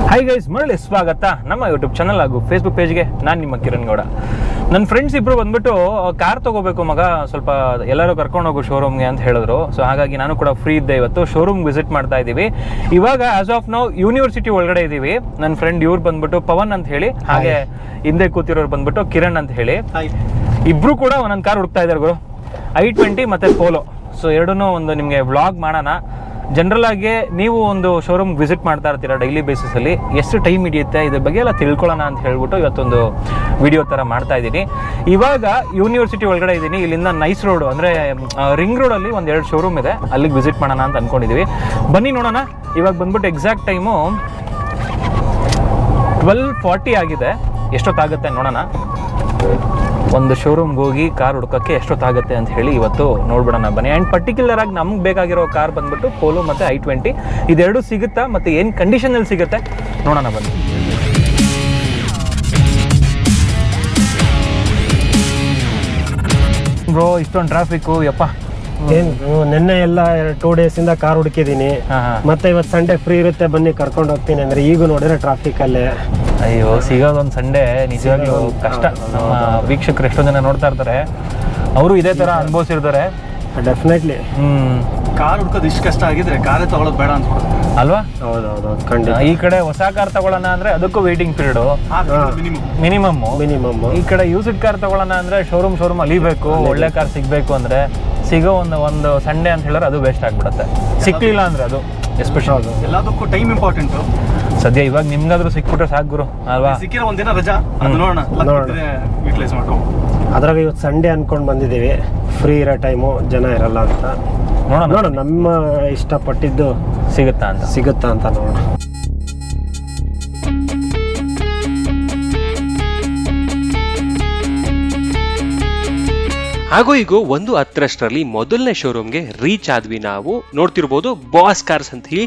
Hi guys, ಮರಳಿ ಸ್ವಾಗತ ನಮ್ಮ ಯೂಟ್ಯೂಬ್ ಚಾನಲ್ ಹಾಗೂ ಫೇಸ್ಬುಕ್ ಪೇಜ್ಗೆ. ನಾನು ನಿಮ್ಮ ಕಿರಣ್ ಗೌಡ. ನನ್ನ ಫ್ರೆಂಡ್ಸ್ ಇಬ್ಬರು ಬಂದ್ಬಿಟ್ಟು ಕಾರ್ ತೊಗೋಬೇಕು ಮಗ, ಸ್ವಲ್ಪ ಎಲ್ಲರೂ ಕರ್ಕೊಂಡು ಹೋಗು ಶೋರೂಮ್ಗೆ ಅಂತ ಹೇಳಿದ್ರು. ಸೊ ಹಾಗಾಗಿ ನಾನು ಕೂಡ ಫ್ರೀ ಇದ್ದೆ. ಇವತ್ತು ಶೋರೂಮ್ ವಿಸಿಟ್ ಮಾಡ್ತಾ ಇದ್ದೀವಿ. ಇವಾಗ ಆಸ್ ಆಫ್ ನೌ ಯೂನಿವರ್ಸಿಟಿ ಒಳಗಡೆ ಇದ್ದೀವಿ. ನನ್ನ ಫ್ರೆಂಡ್ ಇವ್ರು ಬಂದ್ಬಿಟ್ಟು ಪವನ್ ಅಂತ ಹೇಳಿ, ಹಾಗೆ ಹಿಂದೆ ಕೂತಿರೋರು ಬಂದ್ಬಿಟ್ಟು ಕಿರಣ್ ಅಂತ ಹೇಳಿ. ಇಬ್ರು ಕೂಡ ಒಂದೊಂದು ಕಾರ್ ಹುಡುಕ್ತಾ ಇದ್ದಾರೆ ಗುರು, i20 ಮತ್ತು ಪೋಲೋ. ಸೊ ಎರಡನ್ನೂ ಒಂದು ನಿಮಗೆ ವ್ಲಾಗ್ ಮಾಡೋಣ. ಜನರಲ್ ಆಗಿ ನೀವು ಒಂದು ಶೋರೂಮ್ ವಿಸಿಟ್ ಮಾಡ್ತಾ ಇರ್ತೀರಾ ಡೈಲಿ ಬೇಸಿಸಲ್ಲಿ, ಎಷ್ಟು ಟೈಮ್ ಹಿಡಿಯುತ್ತೆ ಇದ್ರ ಬಗ್ಗೆ ಎಲ್ಲ ತಿಳ್ಕೊಳ್ಳೋಣ ಅಂತ ಹೇಳ್ಬಿಟ್ಟು ಇವತ್ತೊಂದು ವಿಡಿಯೋ ಥರ ಮಾಡ್ತಾ ಇದ್ದೀನಿ. ಇವಾಗ ಯೂನಿವರ್ಸಿಟಿ ಒಳಗಡೆ ಇದ್ದೀನಿ. ಇಲ್ಲಿಂದ ನೈಸ್ ರೋಡ್ ಅಂದರೆ ರಿಂಗ್ ರೋಡಲ್ಲಿ ಒಂದೆರಡು ಶೋರೂಮ್ ಇದೆ, ಅಲ್ಲಿಗೆ ವಿಸಿಟ್ ಮಾಡೋಣ ಅಂತ ಅಂದ್ಕೊಂಡಿದ್ದೀವಿ. ಬನ್ನಿ ನೋಡೋಣ. ಇವಾಗ ಬಂದ್ಬಿಟ್ಟು ಎಕ್ಸಾಕ್ಟ್ ಟೈಮು 12:40 ಆಗಿದೆ. ಎಷ್ಟೊತ್ತಾಗುತ್ತೆ ನೋಡೋಣ. ಒಂದು ಶೋರೂಮ್ಗೆ ಹೋಗಿ ಕಾರ್ ಹುಡ್ಕೋಕ್ಕೆ ಎಷ್ಟೊತ್ತಾಗುತ್ತೆ ಅಂತ ಹೇಳಿ ಇವತ್ತು ನೋಡ್ಬಿಡೋಣ ಬನ್ನಿ. ಆ್ಯಂಡ್ ಪರ್ಟಿಕ್ಯುಲರ್ ಆಗಿ ನಮ್ಗೆ ಬೇಕಾಗಿರೋ ಕಾರ್ ಬಂದ್ಬಿಟ್ಟು ಪೋಲೋ ಮತ್ತು i20. ಇದೆರಡು ಸಿಗುತ್ತಾ ಮತ್ತು ಏನು ಕಂಡೀಷನಲ್ಲಿ ಸಿಗುತ್ತೆ ನೋಡೋಣ ಬನ್ನಿ. ಬ್ರೋ ಇಷ್ಟೊಂದು ಟ್ರಾಫಿಕ್ಕು ಯಪ್ಪ. ನಿನ್ನೆ ಎಲ್ಲ 2 days ಇಂದ ಕಾರ್ ಹುಡುಕಿದೀನಿ. ಮತ್ತೆ ಇವತ್ತು ಸಂಡೇ ಫ್ರೀ ಇರುತ್ತೆ ಬನ್ನಿ ಕರ್ಕೊಂಡು ಹೋಗ್ತೀನಿ ಅಂದ್ರೆ ಈಗ ನೋಡಿದ್ರೆ ಟ್ರಾಫಿಕ್ ಅಲ್ಲೇ. ಅಯ್ಯೋ, ಸಿಗೋದೊಂದು ಸಂಡೇ ನಿಜವಾಗ್ಲೂ ಕಷ್ಟ. ನಮ್ಮ ವೀಕ್ಷಕರು ಎಷ್ಟೋ ಜನ ನೋಡ್ತಾ ಇರ್ತಾರೆ, ಅವರು ಇದೇ ತರ ಅನುಭವಿಸಿರ್ತಾರೆ. ಡೆಫಿನೆಟ್ಲಿ ಕಾರ್ ಹುಡ್ಕೋದು ಇಷ್ಟು ಕಷ್ಟ ಆಗಿದ್ರೆ ಕಾರೇ ತಗೊಳ್ಳೋದು ಬೇಡ ಅನ್ಸ್ಬಿಡುತ್ತೆ ಅಲ್ವಾ? ಹೌದೌದು ಖಂಡಿತ. ಈ ಕಡೆ ಹೊಸ ಕಾರ್ ತಗೊಳ್ಳೋಣ ಅಂದ್ರೆ ಅದಕ್ಕೂ ವೇಟಿಂಗ್ ಪೀರಿಯಡ್ ಮಿನಿಮಮ್. ಈ ಕಡೆ ಯೂಸ್ಡ್ ಕಾರ್ ತಗೊಳ್ಳೋಣ ಅಂದ್ರೆ ಶೋರೂಮ್ ಅಲಿಬೇಕು, ಒಳ್ಳೆ ಕಾರ್ ಸಿಗ್ಬೇಕು ಅಂದ್ರೆ ಸಿಗೋ ಒಂದು ಸಂಡೇ ಅಂತ ಹೇಳಿದ್ರೆ ಅದು ವೇಸ್ಟ್ ಆಗ್ಬಿಡುತ್ತೆ. ಸಿಕ್ಲಿಲ್ಲ ಅಂದ್ರೆ ಅದು ಎಸ್ಪೆಷಲ್ ಎಲ್ಲದಕ್ಕೂ ಟೈಮ್ ಇಂಪಾರ್ಟೆಂಟ್. ಸದ್ಯ ಇವಾಗ ನಿಮ್ಗಾದ್ರೂ ಸಿಕ್ಬಿಟ್ರೆ ಸಾಕು ಗುರು ಅಲ್ವಾ? ಸಿಕ್ಕಿರೋ ಒಂದಿನ ರಜಾ, ಅದು ನೋಡೋಣ ಯೂಟಿಲೈಸ್ ಮಾಡ್ಕೊ. ಅದ್ರಾಗ ಇವತ್ತು ಸಂಡೇ ಅನ್ಕೊಂಡು ಬಂದಿದ್ದೀವಿ, ಫ್ರೀ ಇರೋ ಟೈಮು, ಜನ ಇರಲ್ಲ ಅಂತ. ನೋಡೋಣ ನಮ್ಮ ಇಷ್ಟಪಟ್ಟಿದ್ದು ಸಿಗುತ್ತಾ ಅಂತ ನೋಡೋಣ. ಹಾಗೂ ಈಗ 1:10 ಮೊದಲನೇ ಶೋರೂಮ್ಗೆ ರೀಚ್ ಆದ್ವಿ. ನಾವು ನೋಡ್ತಿರ್ಬೋದು ಬಾಸ್ ಕಾರ್ಸ್ ಅಂತ ಹೇಳಿ.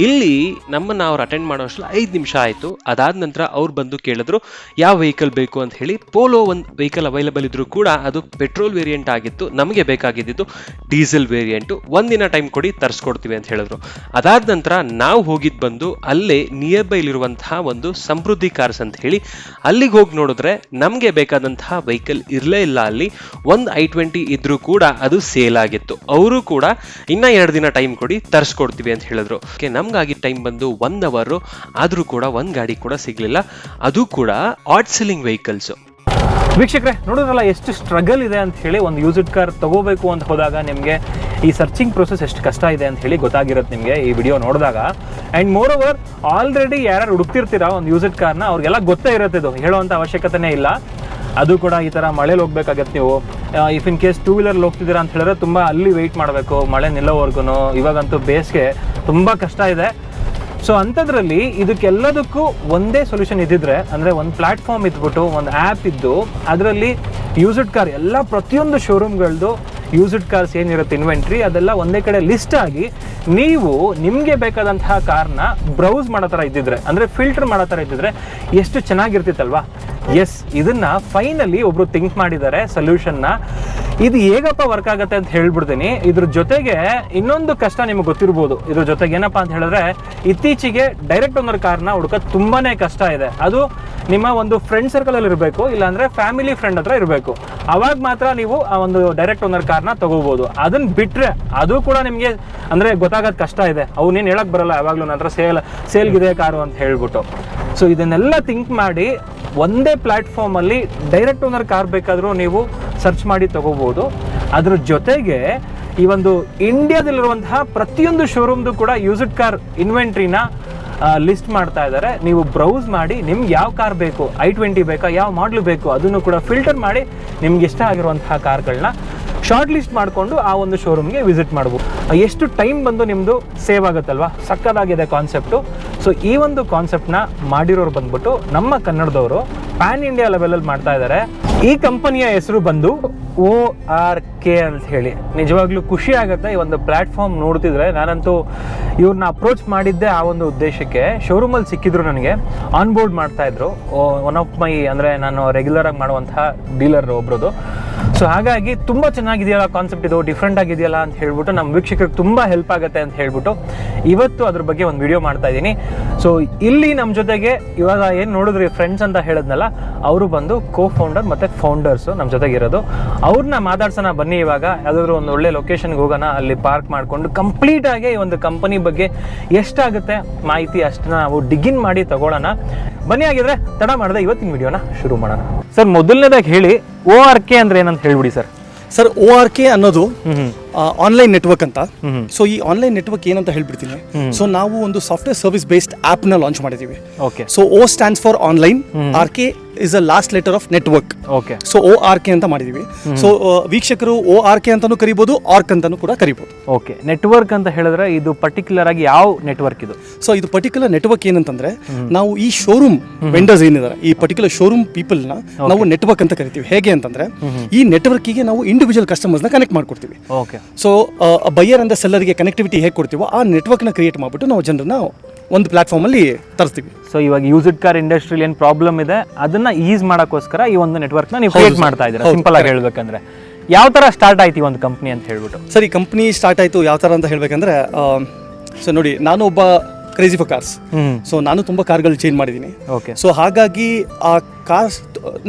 ಇಲ್ಲಿ ನಮ್ಮನ್ನು ಅವ್ರು ಅಟೆಂಡ್ ಮಾಡೋ ಅಷ್ಟರಲ್ಲಿ 5 ನಿಮಿಷ ಆಯಿತು. ಅದಾದ ನಂತರ ಅವ್ರು ಬಂದು ಕೇಳಿದ್ರು ಯಾವ ವೆಹಿಕಲ್ ಬೇಕು ಅಂತ ಹೇಳಿ. ಪೋಲೋ ಒಂದು ವೆಹಿಕಲ್ ಅವೈಲಬಲ್ ಇದ್ರೂ ಕೂಡ ಅದು ಪೆಟ್ರೋಲ್ ವೇರಿಯಂಟ್ ಆಗಿತ್ತು. ನಮಗೆ ಬೇಕಾಗಿದ್ದು ಡೀಸೆಲ್ ವೇರಿಯಂಟು. ಒಂದಿನ ಟೈಮ್ ಕೊಡಿ ತರಿಸ್ಕೊಡ್ತೀವಿ ಅಂತ ಹೇಳಿದ್ರು. ಅದಾದ ನಂತರ ನಾವು ಹೋಗಿದ್ದು ಬಂದು ಅಲ್ಲೇ ನಿಯರ್ ಬೈ ಇರುವಂತಹ ಒಂದು ಸಮೃದ್ಧಿ ಕಾರ್ಸ್ ಅಂತ ಹೇಳಿ. ಅಲ್ಲಿಗೆ ಹೋಗಿ ನೋಡಿದ್ರೆ ನಮಗೆ ಬೇಕಾದಂತಹ ವೆಹಿಕಲ್ ಇರಲೇ ಇಲ್ಲ. ಅಲ್ಲಿ ಒಂದು i20 ಇದ್ರೂ ಕೂಡ ಅದು ಸೇಲ್ ಆಗಿತ್ತು. ಅವರು ಕೂಡ ಇನ್ನ 2 ದಿನ ಟೈಮ್ ಕೊಡಿ ತರಿಸ್ಕೊಡ್ತೀವಿ ಅಂತ ಹೇಳಿದ್ರು. ನಮ್ಗಾಗಿ ಟೈಮ್ ಬಂದು 1 hour, ಆದ್ರೂ ಕೂಡ ಒಂದು ಗಾಡಿ ಕೂಡ ಸಿಗ್ಲಿಲ್ಲ, ಅದು ಕೂಡ ಆಟ್ ಸೆಲ್ಲಿಂಗ್ ವೆಹಿಕಲ್ಸ್. ವೀಕ್ಷಕರೇ ನೋಡಿದ್ರಲ್ಲ ಎಷ್ಟು ಸ್ಟ್ರಗಲ್ ಇದೆ ಅಂತ ಹೇಳಿ. ಒಂದು ಯೂಸ್ಡ್ ಕಾರ್ ತಗೋಬೇಕು ಅಂತ ಹೋದಾಗ ನಿಮಗೆ ಈ ಸರ್ಚಿಂಗ್ ಪ್ರೊಸೆಸ್ ಎಷ್ಟು ಕಷ್ಟ ಇದೆ ಅಂತ ಹೇಳಿ ಗೊತ್ತಾಗಿರುತ್ತೆ ನಿಮಗೆ ಈ ವಿಡಿಯೋ ನೋಡಿದಾಗ. ಆ್ಯಂಡ್ ಮೋರ್ ಓವರ್ ಆಲ್ರೆಡಿ ಯಾರು ಹುಡುಕ್ತಿರ್ತೀರಾ ಒಂದು ಯೂಸ್ಡ್ ಕಾರ್ನ, ಅವ್ರಿಗೆಲ್ಲ ಗೊತ್ತೇ ಇರುತ್ತೆ, ಇದು ಹೇಳುವಂಥ ಅವಶ್ಯಕತೆನೇ ಇಲ್ಲ. ಅದು ಕೂಡ ಈ ಥರ ಮಳೇಲಿ ಹೋಗ್ಬೇಕಾಗತ್ತೆ. ನೀವು ಇಫ್ ಇನ್ ಕೇಸ್ 2 wheeler ಹೋಗ್ತಿದ್ದೀರಾ ಅಂತ ಹೇಳಿದ್ರೆ ತುಂಬ ಅಲ್ಲಿ ವೆಯ್ಟ್ ಮಾಡಬೇಕು ಮಳೆ ನಿಲ್ಲೋವರೆಗೂ. ಇವಾಗಂತೂ ಬೇಸಿಗೆ ತುಂಬ ಕಷ್ಟ ಇದೆ. ಸೊ ಅಂಥದ್ರಲ್ಲಿ ಇದಕ್ಕೆಲ್ಲದಕ್ಕೂ ಒಂದೇ ಸೊಲ್ಯೂಷನ್ ಇದ್ದಿದ್ರೆ, ಅಂದರೆ ಒಂದು ಪ್ಲ್ಯಾಟ್ಫಾರ್ಮ್ ಇದ್ಬಿಟ್ಟು ಒಂದು ಆ್ಯಪ್ ಇದ್ದು ಅದರಲ್ಲಿ ಯೂಸ್ಡ್ ಕಾರ್ ಎಲ್ಲ ಪ್ರತಿಯೊಂದು ಶೋರೂಮ್ಗಳದ್ದು ಯೂಸ್ಡ್ ಕಾರ್ಸ್ ಏನಿರುತ್ತೆ ಇನ್ವೆಂಟ್ರಿ ಅದೆಲ್ಲ ಒಂದೇ ಕಡೆ ಲಿಸ್ಟ್ ಆಗಿ ನೀವು ನಿಮಗೆ ಬೇಕಾದಂತಹ ಕಾರ್ನ ಬ್ರೌಸ್ ಮಾಡೋ ಥರ ಇದ್ದಿದ್ರೆ, ಅಂದರೆ ಫಿಲ್ಟರ್ ಮಾಡೋ ಥರ ಇದ್ದಿದ್ರೆ ಎಷ್ಟು ಚೆನ್ನಾಗಿರ್ತಿತ್ತಲ್ವಾ? ಎಸ್, ಇದನ್ನ ಫೈನಲಿ ಒಬ್ರು ಥಿಂಕ್ ಮಾಡಿದ್ದಾರೆ ಸೊಲ್ಯೂಷನ್ನ. ಇದು ಹೇಗಪ್ಪ ವರ್ಕ್ ಆಗುತ್ತೆ ಅಂತ ಹೇಳ್ಬಿಡ್ತೀನಿ. ಇದ್ರ ಜೊತೆಗೆ ಇನ್ನೊಂದು ಕಷ್ಟ ನಿಮಗೆ ಗೊತ್ತಿರ್ಬೋದು. ಇದ್ರ ಜೊತೆಗೆ ಏನಪ್ಪಾ ಅಂತ ಹೇಳಿದ್ರೆ, ಇತ್ತೀಚೆಗೆ ಡೈರೆಕ್ಟ್ ಓನರ್ ಕಾರ್ನ ಹುಡುಕೋದು ತುಂಬಾನೇ ಕಷ್ಟ ಇದೆ. ಅದು ನಿಮ್ಮ ಒಂದು ಫ್ರೆಂಡ್ ಸರ್ಕಲಲ್ಲಿ ಇರಬೇಕು, ಇಲ್ಲಾಂದ್ರೆ ಫ್ಯಾಮಿಲಿ ಫ್ರೆಂಡ್ ಹತ್ರ ಇರಬೇಕು. ಅವಾಗ ಮಾತ್ರ ನೀವು ಆ ಒಂದು ಡೈರೆಕ್ಟ್ ಓನರ್ ಕಾರ್ನ ತಗೋಬಹುದು. ಅದನ್ನ ಬಿಟ್ರೆ ಅದು ಕೂಡ ನಿಮಗೆ ಅಂದ್ರೆ ಗೊತ್ತಾಗೋದು ಕಷ್ಟ ಇದೆ. ಅವನೇನು ಹೇಳಕ್ ಬರಲ್ಲ ಯಾವಾಗಲೂ ನನ್ನ ಹತ್ರ ಸೇಲ್ಗಿದೆ ಕಾರು ಅಂತ ಹೇಳ್ಬಿಟ್ಟು. ಸೊ ಇದನ್ನೆಲ್ಲ ಥಿಂಕ್ ಮಾಡಿ ಒಂದೇ ಪ್ಲ್ಯಾಟ್ಫಾರ್ಮಲ್ಲಿ ಡೈರೆಕ್ಟ್ ಓನರ್ ಕಾರ್ ಬೇಕಾದರೂ ನೀವು ಸರ್ಚ್ ಮಾಡಿ ತಗೋಬೋದು. ಅದ್ರ ಜೊತೆಗೆ ಈ ಒಂದು ಇಂಡಿಯಾದಲ್ಲಿರುವಂತಹ ಪ್ರತಿಯೊಂದು ಶೋರೂಮ್ದು ಕೂಡ ಯೂಸ್ಡ್ ಕಾರ್ ಇನ್ವೆಂಟ್ರಿನ ಲಿಸ್ಟ್ ಮಾಡ್ತಾ ಇದ್ದಾರೆ. ನೀವು ಬ್ರೌಸ್ ಮಾಡಿ ನಿಮ್ಗೆ ಯಾವ ಕಾರ್ ಬೇಕು, i20 ಬೇಕಾ, ಯಾವ ಮಾಡಲು ಬೇಕು, ಅದನ್ನು ಕೂಡ ಫಿಲ್ಟರ್ ಮಾಡಿ ನಿಮ್ಗೆ ಇಷ್ಟ ಆಗಿರುವಂತಹ ಕಾರ್ಗಳನ್ನ ಶಾರ್ಟ್ ಲಿಸ್ಟ್ ಮಾಡಿಕೊಂಡು ಆ ಒಂದು ಶೋರೂಮ್ಗೆ ವಿಸಿಟ್ ಮಾಡ್ಬೋದು. ಎಷ್ಟು ಟೈಮ್ ಬಂದು ನಿಮ್ಮದು ಸೇವ್ ಆಗುತ್ತಲ್ವಾ? ಸಕ್ಕದಾಗಿದೆ ಕಾನ್ಸೆಪ್ಟು. ಸೊ ಈ ಒಂದು ಕಾನ್ಸೆಪ್ಟ್ನ ಮಾಡಿರೋರು ಬಂದ್ಬಿಟ್ಟು ನಮ್ಮ ಕನ್ನಡದವರು ಪ್ಯಾನ್ ಇಂಡಿಯಾ ಲೆವೆಲಲ್ಲಿ ಮಾಡ್ತಾ ಇದ್ದಾರೆ. ಈ ಕಂಪನಿಯ ಹೆಸರು ಬಂದು ORK ಅಂತ ಹೇಳಿ. ನಿಜವಾಗ್ಲೂ ಖುಷಿ ಆಗುತ್ತೆ ಈ ಒಂದು ಪ್ಲ್ಯಾಟ್ಫಾರ್ಮ್ ನೋಡ್ತಿದ್ರೆ. ನಾನಂತೂ ಇವ್ರನ್ನ ಅಪ್ರೋಚ್ ಮಾಡಿದ್ದೆ ಆ ಒಂದು ಉದ್ದೇಶಕ್ಕೆ. ಶೋರೂಮಲ್ಲಿ ಸಿಕ್ಕಿದ್ರು, ನನಗೆ ಆನ್ ಬೋರ್ಡ್ ಮಾಡ್ತಾಯಿದ್ರು. ಒನ್ ಆಫ್ ಮೈ ಅಂದರೆ ನಾನು ರೆಗ್ಯುಲರಾಗಿ ಮಾಡುವಂತಹ ಡೀಲರ್ ಒಬ್ರದ್ದು. ಸೊ ಹಾಗಾಗಿ ತುಂಬ ಚೆನ್ನಾಗಿದೆಯಲ್ಲ ಕಾನ್ಸೆಪ್ಟ್, ಇದು ಡಿಫ್ರೆಂಟ್ ಆಗಿದೆಯಲ್ಲ ಅಂತ ಹೇಳ್ಬಿಟ್ಟು ನಮ್ಮ ವೀಕ್ಷಕರಿಗೆ ತುಂಬ ಹೆಲ್ಪ್ ಆಗುತ್ತೆ ಅಂತ ಹೇಳ್ಬಿಟ್ಟು ಇವತ್ತು ಅದ್ರ ಬಗ್ಗೆ ಒಂದು ವಿಡಿಯೋ ಮಾಡ್ತಾ ಇದ್ದೀನಿ. ಸೊ ಇಲ್ಲಿ ನಮ್ಮ ಜೊತೆಗೆ ಇವಾಗ ಏನು ನೋಡಿದ್ರಿ ಫ್ರೆಂಡ್ಸ್ ಅಂತ ಹೇಳಿದ್ನಲ್ಲ, ಅವರು ಬಂದು ಕೋ-ಫೌಂಡರ್ ಮತ್ತು ಫೌಂಡರ್ಸು ನಮ್ಮ ಜೊತೆಗೆ ಇರೋದು. ಅವ್ರನ್ನ ಮಾತಾಡ್ಸೋಣ ಬನ್ನಿ. ಇವಾಗ ಯಾವುದಾದ್ರೂ ಒಂದು ಒಳ್ಳೆ ಲೊಕೇಶನ್ಗೆ ಹೋಗೋಣ, ಅಲ್ಲಿ ಪಾರ್ಕ್ ಮಾಡಿಕೊಂಡು ಕಂಪ್ಲೀಟಾಗಿ ಈ ಒಂದು ಕಂಪನಿ ಬಗ್ಗೆ ಎಷ್ಟಾಗುತ್ತೆ ಮಾಹಿತಿ ಅಷ್ಟನ್ನ ನಾವು ಡಿಗಿನ್ ಮಾಡಿ ತಗೊಳ್ಳೋಣ. ಬನ್ನಿ, ಆಗಿದ್ರೆ ತಡ ಮಾಡಿದೆ ಇವತ್ತಿನ ವಿಡಿಯೋನ ಶುರು ಮಾಡೋಣ. ಸರ್, ಮೊದಲನೇದಾಗಿ ಹೇಳಿ ORK ಅಂದ್ರೆ ಏನಂತ ಹೇಳ್ಬಿಡಿ ಸರ್. ಸರ್, ORK ಅನ್ನೋದು ಆನ್ಲೈನ್ ನೆಟ್ವರ್ಕ್ ಅಂತ. ಸೊ ಈ ಆನ್ಲೈನ್ ನೆಟ್ವರ್ಕ್ ಏನಂತ ಹೇಳ್ಬಿಡ್ತೀನಿ. ಸೊ ನಾವು ಒಂದು ಸಾಫ್ಟ್ವೇರ್ ಸರ್ವಿಸ್ ಬೇಸ್ಡ್ ಆಪ್ ನ ಲಾಂಚ್ ಮಾಡಿದೀವಿ. Okay. So O stands for online, RK is a last letter of network. Okay. So ORK ಅಂತ ಮಾಡಿದೀವಿ. ಸೊ ವೀಕ್ಷಕರು ORK ಅಂತಾನೂ ಕರಿಬಹುದು, ಆರ್ಕ್ ಅಂತಾನೂ ಕೂಡ ಕರಿಬಹುದು. ಓಕೆ. ನೆಟ್ವರ್ಕ್ ಅಂತ ಹೇಳಿದ್ರೆ ಇದು ಪರ್ಟಿಕ್ಯುಲರ್ ಆಗಿ ಯಾವ ನೆಟ್ವರ್ಕ್ ಇದು? ಸೊ ಇದು ಪರ್ಟಿಕ್ಯುಲರ್ ನೆಟ್ವರ್ಕ್ ಏನಂತಂದ್ರೆ, ನಾವು ಈ ಶೋರೂಮ್ ವೆಂಡರ್ಸ್ ಏನಿದ್ದಾರೆ, ಈ ಪರ್ಟಿಕ್ಯುಲರ್ ಶೋರೂಮ್ ಪೀಪಲ್ ನ ನಾವು ನೆಟ್ವರ್ಕ್ ಅಂತ ಕರಿತೀವಿ. ಹೇಗೆ ಅಂತಂದ್ರೆ, ಈ ನೆಟ್ವರ್ಕಿಗೆ ನಾವು ಇಂಡಿವಿಜುವಲ್ ಕಸ್ಟಮರ್ಸ್ ನ ಕನೆಕ್ಟ್ ಮಾಡ್ಕೊಡ್ತೀವಿ. ಓಕೆ. ಸೊ ಬೈಯರ್ ಅಂದ ಸೆಲ್ಲರ್ಗೆ ಕನೆಕ್ಟಿವಿಟಿ ಹೇಗೆ ಕೊಡ್ತೀವೋ ಆ ನೆಟ್ವರ್ಕ್ನ ಕ್ರಿಯೇಟ್ ಮಾಡಿಬಿಟ್ಟು ನಾವು ಜನರನ್ನ ಒಂದು ಪ್ಲಾಟ್ಫಾರ್ಮಲ್ಲಿ ತರಿಸ್ತೀವಿ. ಸೊ ಇವಾಗ ಯೂಸ್ಡ್ ಕಾರ್ ಇಂಡಸ್ಟ್ರಿಯಲ್ಲಿ ಏನು ಪ್ರಾಬ್ಲಮ್ ಇದೆ ಅದನ್ನ ಈಸ್ ಮಾಡೋಕ್ಕೋಸ್ಕರ ಈ ಒಂದು ನೆಟ್ವರ್ಕ್ನ ನೀವು ಕ್ರಿಯೇಟ್ ಮಾಡ್ತಾ ಇದ್ದೀರಾ. ಸಿಂಪಲ್ ಆಗಿ ಹೇಳ್ಬೇಕಂದ್ರೆ ಯಾವ ಥರ ಸ್ಟಾರ್ಟ್ ಆಯ್ತು ಈ ಒಂದು ಕಂಪ್ನಿ ಅಂತ ಹೇಳ್ಬಿಟ್ಟು? ಸರ್, ಈ ಕಂಪ್ನಿ ಸ್ಟಾರ್ಟ್ ಆಯಿತು ಯಾವ ಥರ ಅಂತ ಹೇಳ್ಬೇಕಂದ್ರೆ, ಸೊ ನೋಡಿ, ನಾನು ಒಬ್ಬ ಕ್ರೇಜಿ ಫಾರ್ ಕಾರ್ಸ್. ಸೊ ನಾನು ತುಂಬ ಕಾರ್ಗಳು ಚೇಂಜ್ ಮಾಡಿದ್ದೀನಿ. ಓಕೆ. ಸೊ ಹಾಗಾಗಿ ಆ ಕಾರ್ಸ್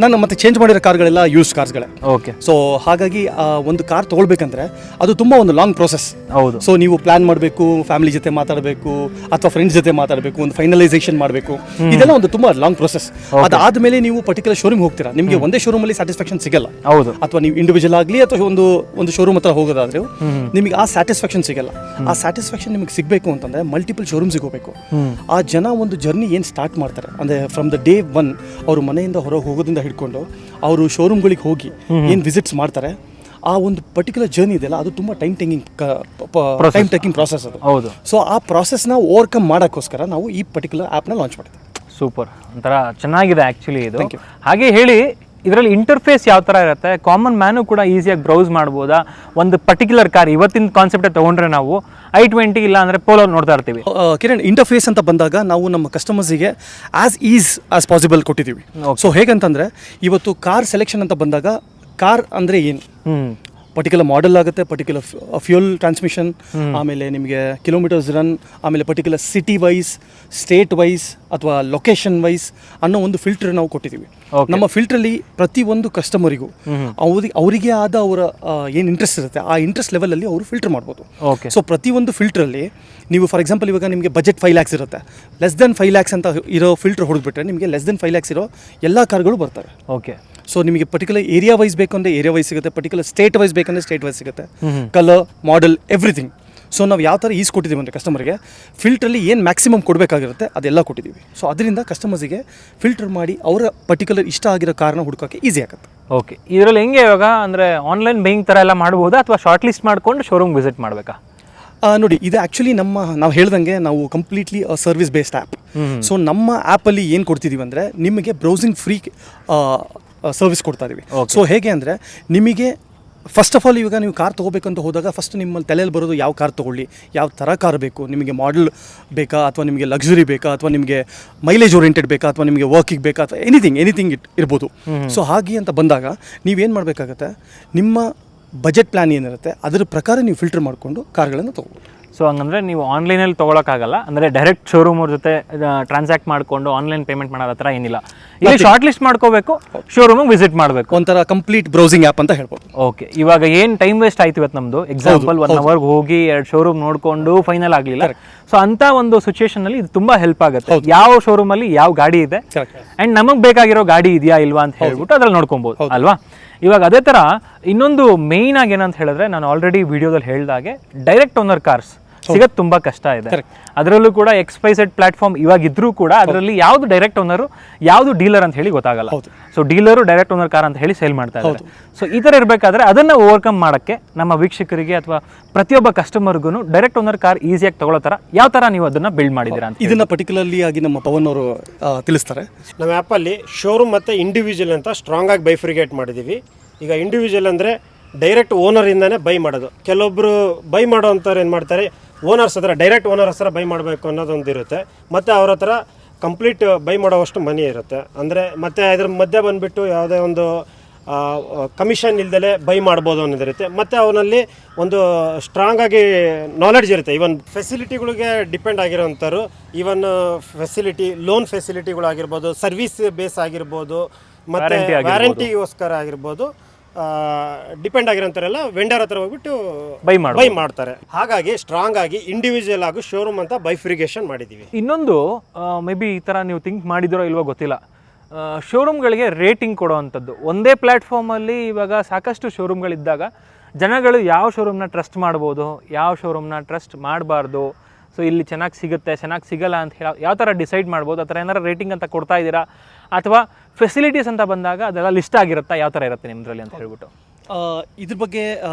ನಾನು ಮತ್ತೆ ಚೇಂಜ್ ಮಾಡಿರೋ ಕಾರ್ಗಳೆಲ್ಲ ಯೂಸ್ ಕಾರ್ಸ್ಗಳೇ. ಓಕೆ. ಸೊ ಹಾಗಾಗಿ ಒಂದು ಕಾರ್ ತೊಗೊಳ್ಬೇಕಂದ್ರೆ ಅದು ತುಂಬ ಒಂದು ಲಾಂಗ್ ಪ್ರೋಸೆಸ್. ಹೌದು. ಸೊ ನೀವು ಪ್ಲಾನ್ ಮಾಡಬೇಕು, ಫ್ಯಾಮಿಲಿ ಜೊತೆ ಮಾತಾಡಬೇಕು ಅಥವಾ ಫ್ರೆಂಡ್ಸ್ ಜೊತೆ ಮಾತಾಡಬೇಕು, ಒಂದು ಫೈನಲೈಸೇಷನ್ ಮಾಡಬೇಕು. ಇದೆಲ್ಲ ಒಂದು ತುಂಬ ಲಾಂಗ್ ಪ್ರೋಸೆಸ್. ಅದಾದ್ಮೇಲೆ ನೀವು ಪರ್ಟಿಕ್ಯುಲರ್ ಶೋರೂಮ್ ಹೋಗ್ತೀರಾ, ನಿಮಗೆ ಒಂದೇ ಶೋರೂಮಲ್ಲಿ ಸ್ಯಾಟಿಸ್ಫ್ಯಾಕ್ಷನ್ ಸಿಗಲ್ಲ. ಹೌದು. ಅಥವಾ ನೀವು ಇಂಡಿವಿಜುವಲ್ ಆಗಲಿ ಅಥವಾ ಒಂದು ಶೋರೂಮ್ ಹತ್ರ ಹೋಗೋದಾದ್ರೆ ನಿಮಗೆ ಆ ಸ್ಯಾಟಿಸ್ಫ್ಯಾಕ್ಷನ್ ಸಿಗಲ್ಲ. ಆ ಸ್ಯಾಟಿಸ್ಫ್ಯಾಕ್ಷನ್ ನಿಮಗೆ ಸಿಗಬೇಕು ಅಂತಂದ್ರೆ ಮಲ್ಟಿಪಲ್ ಶೋರೂಮ್ಸಿಗೆ ಹೋಗಬೇಕು. ಆ ಜನ ಒಂದು ಜರ್ನಿ ಏನು ಸ್ಟಾರ್ಟ್ ಮಾಡ್ತಾರೆ ಅಂದ್ರೆ ಫ್ರಮ್ ದ ಡೇ ಒನ್, ಅವರು ಮನೆಯಿಂದ ಹೊರಗೆ ಹೋಗೋದ್ರಿಂದ ಹಿಡ್ಕೊಂಡು ಅವರು ಶೋರೂಮ್ಗಳಿಗೆ ಹೋಗಿ ಏನು ವಿಸಿಟ್ಸ್ ಮಾಡ್ತಾರೆ, ಆ ಒಂದು ಪರ್ಟಿಕ್ಯುಲರ್ ಜರ್ನಿ ಇದೆಯಲ್ಲ, ಅದು ತುಂಬ ಟೈಮ್ ಟೇಕಿಂಗ್ ಪ್ರಾಸೆಸ್ ಅದು. ಹೌದು. ಸೊ ಆ ಪ್ರಾಸೆಸ್ನ ಓವರ್ಕಮ್ ಮಾಡೋಕ್ಕೋಸ್ಕರ ನಾವು ಈ ಪರ್ಟಿಕ್ಯುಲರ್ ಆ್ಯಪ್ನ ಲಾಂಚ್ ಮಾಡಿದ್ವಿ. ಸೂಪರ್, ಒಂಥರ ಚೆನ್ನಾಗಿದೆ ಆ್ಯಕ್ಚುಲಿ ಇದು. ಹಾಗೆ ಹೇಳಿ, ಇದರಲ್ಲಿ ಇಂಟರ್ಫೇಸ್ ಯಾವ ಥರ ಇರುತ್ತೆ? ಕಾಮನ್ ಮ್ಯಾನು ಕೂಡ ಈಸಿಯಾಗಿ ಬ್ರೌಸ್ ಮಾಡ್ಬೋದಾ? ಒಂದು ಪರ್ಟಿಕ್ಯುಲರ್ ಕಾರ್ ಇವತ್ತಿನ ಕಾನ್ಸೆಪ್ಟೇ ತೊಗೊಂಡ್ರೆ ನಾವು i20 ಇಲ್ಲ ಅಂದರೆ ಪೋಲೋ ನೋಡ್ತಾ ಇರ್ತೀವಿ. ಕಿರಣ್, ಇಂಟರ್ಫೇಸ್ ಅಂತ ಬಂದಾಗ ನಾವು ನಮ್ಮ ಕಸ್ಟಮರ್ಸಿಗೆ ಆಸ್ ಪಾಸಿಬಲ್ ಕೊಟ್ಟಿದ್ದೀವಿ. ಸೊ ಹೇಗಂತಂದರೆ, ಇವತ್ತು ಕಾರ್ ಸೆಲೆಕ್ಷನ್ ಅಂತ ಬಂದಾಗ ಕಾರ್ ಅಂದರೆ ಏನು, ಪರ್ಟಿಕ್ಯುಲರ್ ಮಾಡೆಲ್ ಆಗುತ್ತೆ, ಪರ್ಟಿಕ್ಯುಲರ್ ಫ್ಯೂಯಲ್ ಟ್ರಾನ್ಸ್ಮಿಷನ್, ಆಮೇಲೆ ನಿಮಗೆ ಕಿಲೋಮೀಟರ್ಸ್ ರನ್, ಆಮೇಲೆ particular city wise, state wise ಅಥವಾ ಲೊಕೇಶನ್ ವೈಸ್ ಅನ್ನೋ ಒಂದು ಫಿಲ್ಟರ್ ನಾವು ಕೊಟ್ಟಿದ್ದೀವಿ. ನಮ್ಮ ಫಿಲ್ಟ್ರಲ್ಲಿ ಪ್ರತಿಯೊಂದು ಕಸ್ಟಮರಿಗೂ ಅವರಿಗೆ ಆದ ಅವರ ಏನು ಇಂಟ್ರೆಸ್ಟ್ ಇರುತ್ತೆ ಆ ಇಂಟ್ರೆಸ್ಟ್ ಲೆವೆಲಲ್ಲಿ ಅವರು ಫಿಲ್ಟರ್ ಮಾಡ್ಬೋದು. ಸೊ ಪ್ರತಿಯೊಂದು ಫಿಲ್ಟ್ರಲ್ಲಿ ನೀವು ಫಾರ್ ಎಕ್ಸಾಂಪಲ್ ಇವಾಗ ನಿಮಗೆ ಬಜೆಟ್ 5 lakhs ಇರುತ್ತೆ, ಲೆಸ್ ದೆನ್ 5 lakhs ಅಂತ ಇರೋ ಫಿಲ್ಟರ್ ಹೊಡೆದ್ಬಿಟ್ರೆ ನಿಮಗೆ ಲೆಸ್ ದೆನ್ 5 lakhs ಇರೋ ಎಲ್ಲ ಕಾರ್ಗಳು ಬರ್ತವೆ. ಓಕೆ. ಸೊ ನಿಮಗೆ ಪರ್ಟಿಕ್ಯುಲರ್ ಏರಿಯಾ ವೈಸ್ ಬೇಕಂದ್ರೆ ಏರಿಯಾ ವೈಸ್ ಸಿಗುತ್ತೆ, ಪರ್ಟಿಕ್ಯುಲರ್ ಸ್ಟೇಟ್ ವೈಸ್ ಬೇಕಂದ್ರೆ ಸ್ಟೇಟ್ ವೈಸ್ ಸಿಗುತ್ತೆ, ಕಲರ್, ಮಾಡೆಲ್, ಎವ್ರಿಥಿಂಗ್. ಸೊ ನಾವು ಯಾವ ಥರ ಈಸ್ ಕೊಟ್ಟಿದ್ದೀವಿ ಅಂದರೆ ಕಸ್ಟಮರ್ಗೆ ಫಿಲ್ಟ್ರಲ್ಲಿ ಏನು ಮ್ಯಾಕ್ಸಿಮಮ್ ಕೊಡಬೇಕಾಗಿರುತ್ತೆ ಅದೆಲ್ಲ ಕೊಟ್ಟಿದ್ದೀವಿ. ಸೊ ಅದರಿಂದ ಕಸ್ಟಮರ್ಸಿಗೆ ಫಿಲ್ಟರ್ ಮಾಡಿ ಅವರ ಪರ್ಟಿಕ್ಯುಲರ್ ಇಷ್ಟ ಆಗಿರೋ ಕಾರ್ನ ಹುಡುಕೋಕ್ಕೆ ಈಸಿ ಆಗುತ್ತೆ. ಓಕೆ. ಇದರಲ್ಲಿ ಹೆಂಗೆ ಇವಾಗ ಅಂದರೆ ಆನ್ಲೈನ್ ಬೇಯಿಂಗ್ ಥರ ಎಲ್ಲ ಮಾಡ್ಬೋದಾ ಅಥವಾ ಶಾರ್ಟ್ ಲಿಸ್ಟ್ ಮಾಡ್ಕೊಂಡು ಶೋರೂಮ್ ವಿಸಿಟ್ ಮಾಡಬೇಕಾ? ನೋಡಿ, ಇದು ಆ್ಯಕ್ಚುಲಿ ನಾವು ಹೇಳ್ದಂಗೆ ನಾವು completely service based app. So ನಮ್ಮ ಆ್ಯಪಲ್ಲಿ ಏನು ಕೊಡ್ತಿದ್ದೀವಿ ಅಂದರೆ ನಿಮಗೆ ಬ್ರೌಸಿಂಗ್ ಫ್ರೀ ಸರ್ವಿಸ್ ಕೊಡ್ತಾ ಇದೀವಿ. ಸೊ ಹೇಗೆ ಅಂದರೆ, ನಿಮಗೆ ಫಸ್ಟ್ ಆಫ್ ಆಲ್ ಇವಾಗ ನೀವು ಕಾರ್ ತೊಗೋಬೇಕಂತ ಹೋದಾಗ ಫಸ್ಟ್ ನಿಮ್ಮಲ್ಲಿ ತಲೆಯಲ್ಲಿ ಬರೋದು ಯಾವ ಕಾರ್ ತೊಗೊಳ್ಳಿ, ಯಾವ ಥರ ಕಾರ್ ಬೇಕು, ನಿಮಗೆ ಮಾಡೆಲ್ ಬೇಕಾ ಅಥವಾ ನಿಮಗೆ ಲಕ್ಸುರಿ ಬೇಕಾ ಅಥವಾ ನಿಮಗೆ ಮೈಲೇಜ್ ಓರಿಯೆಂಟೆಡ್ ಬೇಕಾ ಅಥವಾ ನಿಮಗೆ ವರ್ಕಿಗೆ ಬೇಕಾ ಅಥವಾ ಎನಿಥಿಂಗ್ ಇರ್ಬೋದು. ಸೊ ಹಾಗೆ ಅಂತ ಬಂದಾಗ ನೀವೇನು ಮಾಡಬೇಕಾಗತ್ತೆ, ನಿಮ್ಮ ಬಜೆಟ್ ಪ್ಲ್ಯಾನ್ ಏನಿರುತ್ತೆ ಅದರ ಪ್ರಕಾರ ನೀವು ಫಿಲ್ಟರ್ ಮಾಡಿಕೊಂಡು ಕಾರ್ಗಳನ್ನು ತೊಗೋಬೋದು. ಸೊ ಹಂಗಂದ್ರೆ ನೀವು ಆನ್ಲೈನಲ್ಲಿ ತೊಗೊಳಕ್ಕಾಗಲ್ಲ, ಅಂದರೆ ಡೈರೆಕ್ಟ್ ಶೋರೂಮ್ ಅವ್ರ ಜೊತೆ ಟ್ರಾನ್ಸಾಕ್ಟ್ ಮಾಡಿಕೊಂಡು ಆನ್ಲೈನ್ ಪೇಮೆಂಟ್ ಮಾಡೋದು ಹತ್ರ ಏನಿಲ್ಲ. ಇಲ್ಲಿ ಶಾರ್ಟ್ ಲಿಸ್ಟ್ ಮಾಡ್ಕೋಬೇಕು, ಶೋರೂಮಿಗೆ ವಿಸಿಟ್ ಮಾಡಬೇಕು, ಒಂಥರ ಕಂಪ್ಲೀಟ್ ಬ್ರೌಸಿಂಗ್ ಆ್ಯಪ್ ಅಂತ ಹೇಳ್ಬೋದು. ಓಕೆ. ಇವಾಗ ಏನು ಟೈಮ್ ವೇಸ್ಟ್ ಆಯ್ತು ಇವತ್ತು ನಮ್ಮದು, ಎಕ್ಸಾಂಪಲ್ 1 hour ಹೋಗಿ 2 ಶೋರೂಮ್ ನೋಡಿಕೊಂಡು ಫೈನಲ್ ಆಗಲಿಲ್ಲ. ಸೊ ಅಂತ ಒಂದು ಸಿಚುಯೇಷನಲ್ಲಿ ಇದು ತುಂಬ ಹೆಲ್ಪ್ ಆಗುತ್ತೆ. ಯಾವ ಶೋರೂಮಲ್ಲಿ ಯಾವ ಗಾಡಿ ಇದೆ ಆ್ಯಂಡ್ ನಮಗೆ ಬೇಕಾಗಿರೋ ಗಾಡಿ ಇದೆಯಾ ಇಲ್ವಾ ಅಂತ ಹೇಳ್ಬಿಟ್ಟು ಅದ್ರಲ್ಲಿ ನೋಡ್ಕೊಬೋದು ಅಲ್ವಾ? ಇವಾಗ ಅದೇ ಥರ ಇನ್ನೊಂದು ಮೇಯ್ನ್ ಆಗಿ ಏನಂತ ಹೇಳಿದ್ರೆ, ನಾನು ಆಲ್ರೆಡಿ ವಿಡಿಯೋದಲ್ಲಿ ಹೇಳಿದಾಗೆ ಡೈರೆಕ್ಟ್ ಓನರ್ ಕಾರ್ಸ್ ಸಿಗೋದು ತುಂಬಾ ಕಷ್ಟ ಇದೆ. ಅದರಲ್ಲೂ ಕೂಡ XYZ ಪ್ಲಾಟ್ಫಾರ್ಮ್ ಇವಾಗ ಇದ್ರೂ ಕೂಡ ಅದರಲ್ಲಿ ಯಾವ್ದು ಡೈರೆಕ್ಟ್ ಓನರು ಯಾವ್ದು ಡೀಲರ್ ಅಂತ ಹೇಳಿ ಗೊತ್ತಾಗಲ್ಲ. So dealer direct owner car ಅಂತ ಹೇಳಿ ಸೇಲ್ ಮಾಡ್ತಾ ಇದ್ದಾರೆ. ಸೊ ಈ ಥರ ಇರಬೇಕಾದ್ರೆ ಅದನ್ನ ಓವರ್ಕಮ್ ಮಾಡೋಕ್ಕೆ ನಮ್ಮ ವೀಕ್ಷಕರಿಗೆ ಅಥವಾ ಪ್ರತಿಯೊಬ್ಬ ಕಸ್ಟಮರ್ಗೂ ಡೈರೆಕ್ಟ್ ಓನರ್ ಕಾರ್ ಈಸಿಯಾಗಿ ತಗೊಳ್ಳೋ ಥರ ಯಾವ ಥರ ನೀವು ಅದನ್ನ ಬಿಲ್ಡ್ ಮಾಡಿದ್ದೀರಾ ಅಂತ ಇದನ್ನ ಪರ್ಟಿಕ್ಯುಲರ್ಲಿ ಆಗಿ ನಮ್ಮ ಪವನ್ ಅವರು ತಿಳಿಸ್ತಾರೆ. ನಮ್ಮ ಆ್ಯಪಲ್ಲಿ ಶೋರೂಮ್ ಮತ್ತು ಇಂಡಿವಿಜುವಲ್ ಅಂತ ಸ್ಟ್ರಾಂಗ್ ಆಗಿ ಬೈಫ್ರಿಗೇಟ್ ಮಾಡಿದ್ದೀವಿ. ಈಗ ಇಂಡಿವಿಜುವಲ್ ಅಂದರೆ ಡೈರೆಕ್ಟ್ ಓನರಿಂದನೇ ಬೈ ಮಾಡೋದು. ಕೆಲವೊಬ್ಬರು ಬೈ ಮಾಡೋ ಅಂಥವ್ರು ಏನು ಮಾಡ್ತಾರೆ, ಓನರ್ಸ್ ಹತ್ರ ಡೈರೆಕ್ಟ್ ಓನರ್ ಹತ್ರ ಬೈ ಮಾಡಬೇಕು ಅನ್ನೋದೊಂದು ಇರುತ್ತೆ. ಮತ್ತು ಅವ್ರ ಹತ್ರ ಕಂಪ್ಲೀಟ್ ಬೈ ಮಾಡೋವಷ್ಟು ಮನಿ ಇರುತ್ತೆ. ಅಂದರೆ ಮತ್ತು ಇದ್ರ ಮಧ್ಯೆ ಬಂದುಬಿಟ್ಟು ಯಾವುದೇ ಒಂದು ಕಮಿಷನ್ ಇಲ್ದಲೇ ಬೈ ಮಾಡ್ಬೋದು ಅನ್ನೋದಿರುತ್ತೆ. ಮತ್ತು ಅವನಲ್ಲಿ ಒಂದು ಸ್ಟ್ರಾಂಗ್ ಆಗಿ ನಾಲೆಡ್ಜ್ ಇರುತ್ತೆ. ಇವನ್ ಫೆಸಿಲಿಟಿಗಳಿಗೆ ಡಿಪೆಂಡ್ ಆಗಿರೋಂಥವ್ರು, ಇವನ್ ಫೆಸಿಲಿಟಿ ಲೋನ್ ಫೆಸಿಲಿಟಿಗಳಾಗಿರ್ಬೋದು, ಸರ್ವಿಸ್ ಬೇಸ್ ಆಗಿರ್ಬೋದು, ಮತ್ತು ವ್ಯಾರಂಟಿಗೋಸ್ಕರ ಆಗಿರ್ಬೋದು, ಡಿಪೆಂಡ್ ಆಗಿರೋಂಥವರೆಲ್ಲ ವೆಂಡರ್ ಹತ್ರ ಹೋಗ್ಬಿಟ್ಟು ಬೈ ಮಾಡ್ತಾರೆ. ಹಾಗಾಗಿ ಸ್ಟ್ರಾಂಗ್ ಆಗಿ ಇಂಡಿವಿಜುವಲ್ ಹಾಗೂ ಶೋರೂಮ್ ಅಂತ ಬೈಫ್ರಿಗೇಷನ್ ಮಾಡಿದ್ದೀವಿ. ಇನ್ನೊಂದು ಮೇ ಬಿ ಈ ಥರ ನೀವು ಥಿಂಕ್ ಮಾಡಿದಿರೋ ಇಲ್ವೋ ಗೊತ್ತಿಲ್ಲ, ಶೋರೂಮ್ಗಳಿಗೆ ರೇಟಿಂಗ್ ಕೊಡೋವಂಥದ್ದು. ಒಂದೇ ಪ್ಲ್ಯಾಟ್ಫಾರ್ಮಲ್ಲಿ ಇವಾಗ ಸಾಕಷ್ಟು ಶೋರೂಮ್ಗಳಿದ್ದಾಗ ಜನಗಳು ಯಾವ ಶೋರೂಮ್ನ ಟ್ರಸ್ಟ್ ಮಾಡ್ಬೋದು, ಯಾವ ಶೋರೂಮ್ನ ಟ್ರಸ್ಟ್ ಮಾಡಬಾರ್ದು, ಸೊ ಇಲ್ಲಿ ಚೆನ್ನಾಗಿ ಸಿಗುತ್ತೆ, ಚೆನ್ನಾಗಿ ಸಿಗಲ್ಲ ಅಂತ ಹೇಳಿ ಯಾವ ಥರ ಡಿಸೈಡ್ ಮಾಡ್ಬೋದು? ಆ ಥರ ಏನಾರು ರೇಟಿಂಗ್ ಅಂತ ಕೊಡ್ತಾ ಇದ್ದೀರಾ, ಅಥವಾ ಫೆಸಿಲಿಟೀಸ್ ಅಂತ ಬಂದಾಗ ಅದೆಲ್ಲ ಲಿಸ್ಟ್ ಆಗಿರುತ್ತಾ, ಯಾವ ಥರ ಇರುತ್ತೆ ನಿಮ್ಮದ್ರಲ್ಲಿ ಅಂತ ಹೇಳ್ಬಿಟ್ಟು? ಇದ್ರ ಬಗ್ಗೆ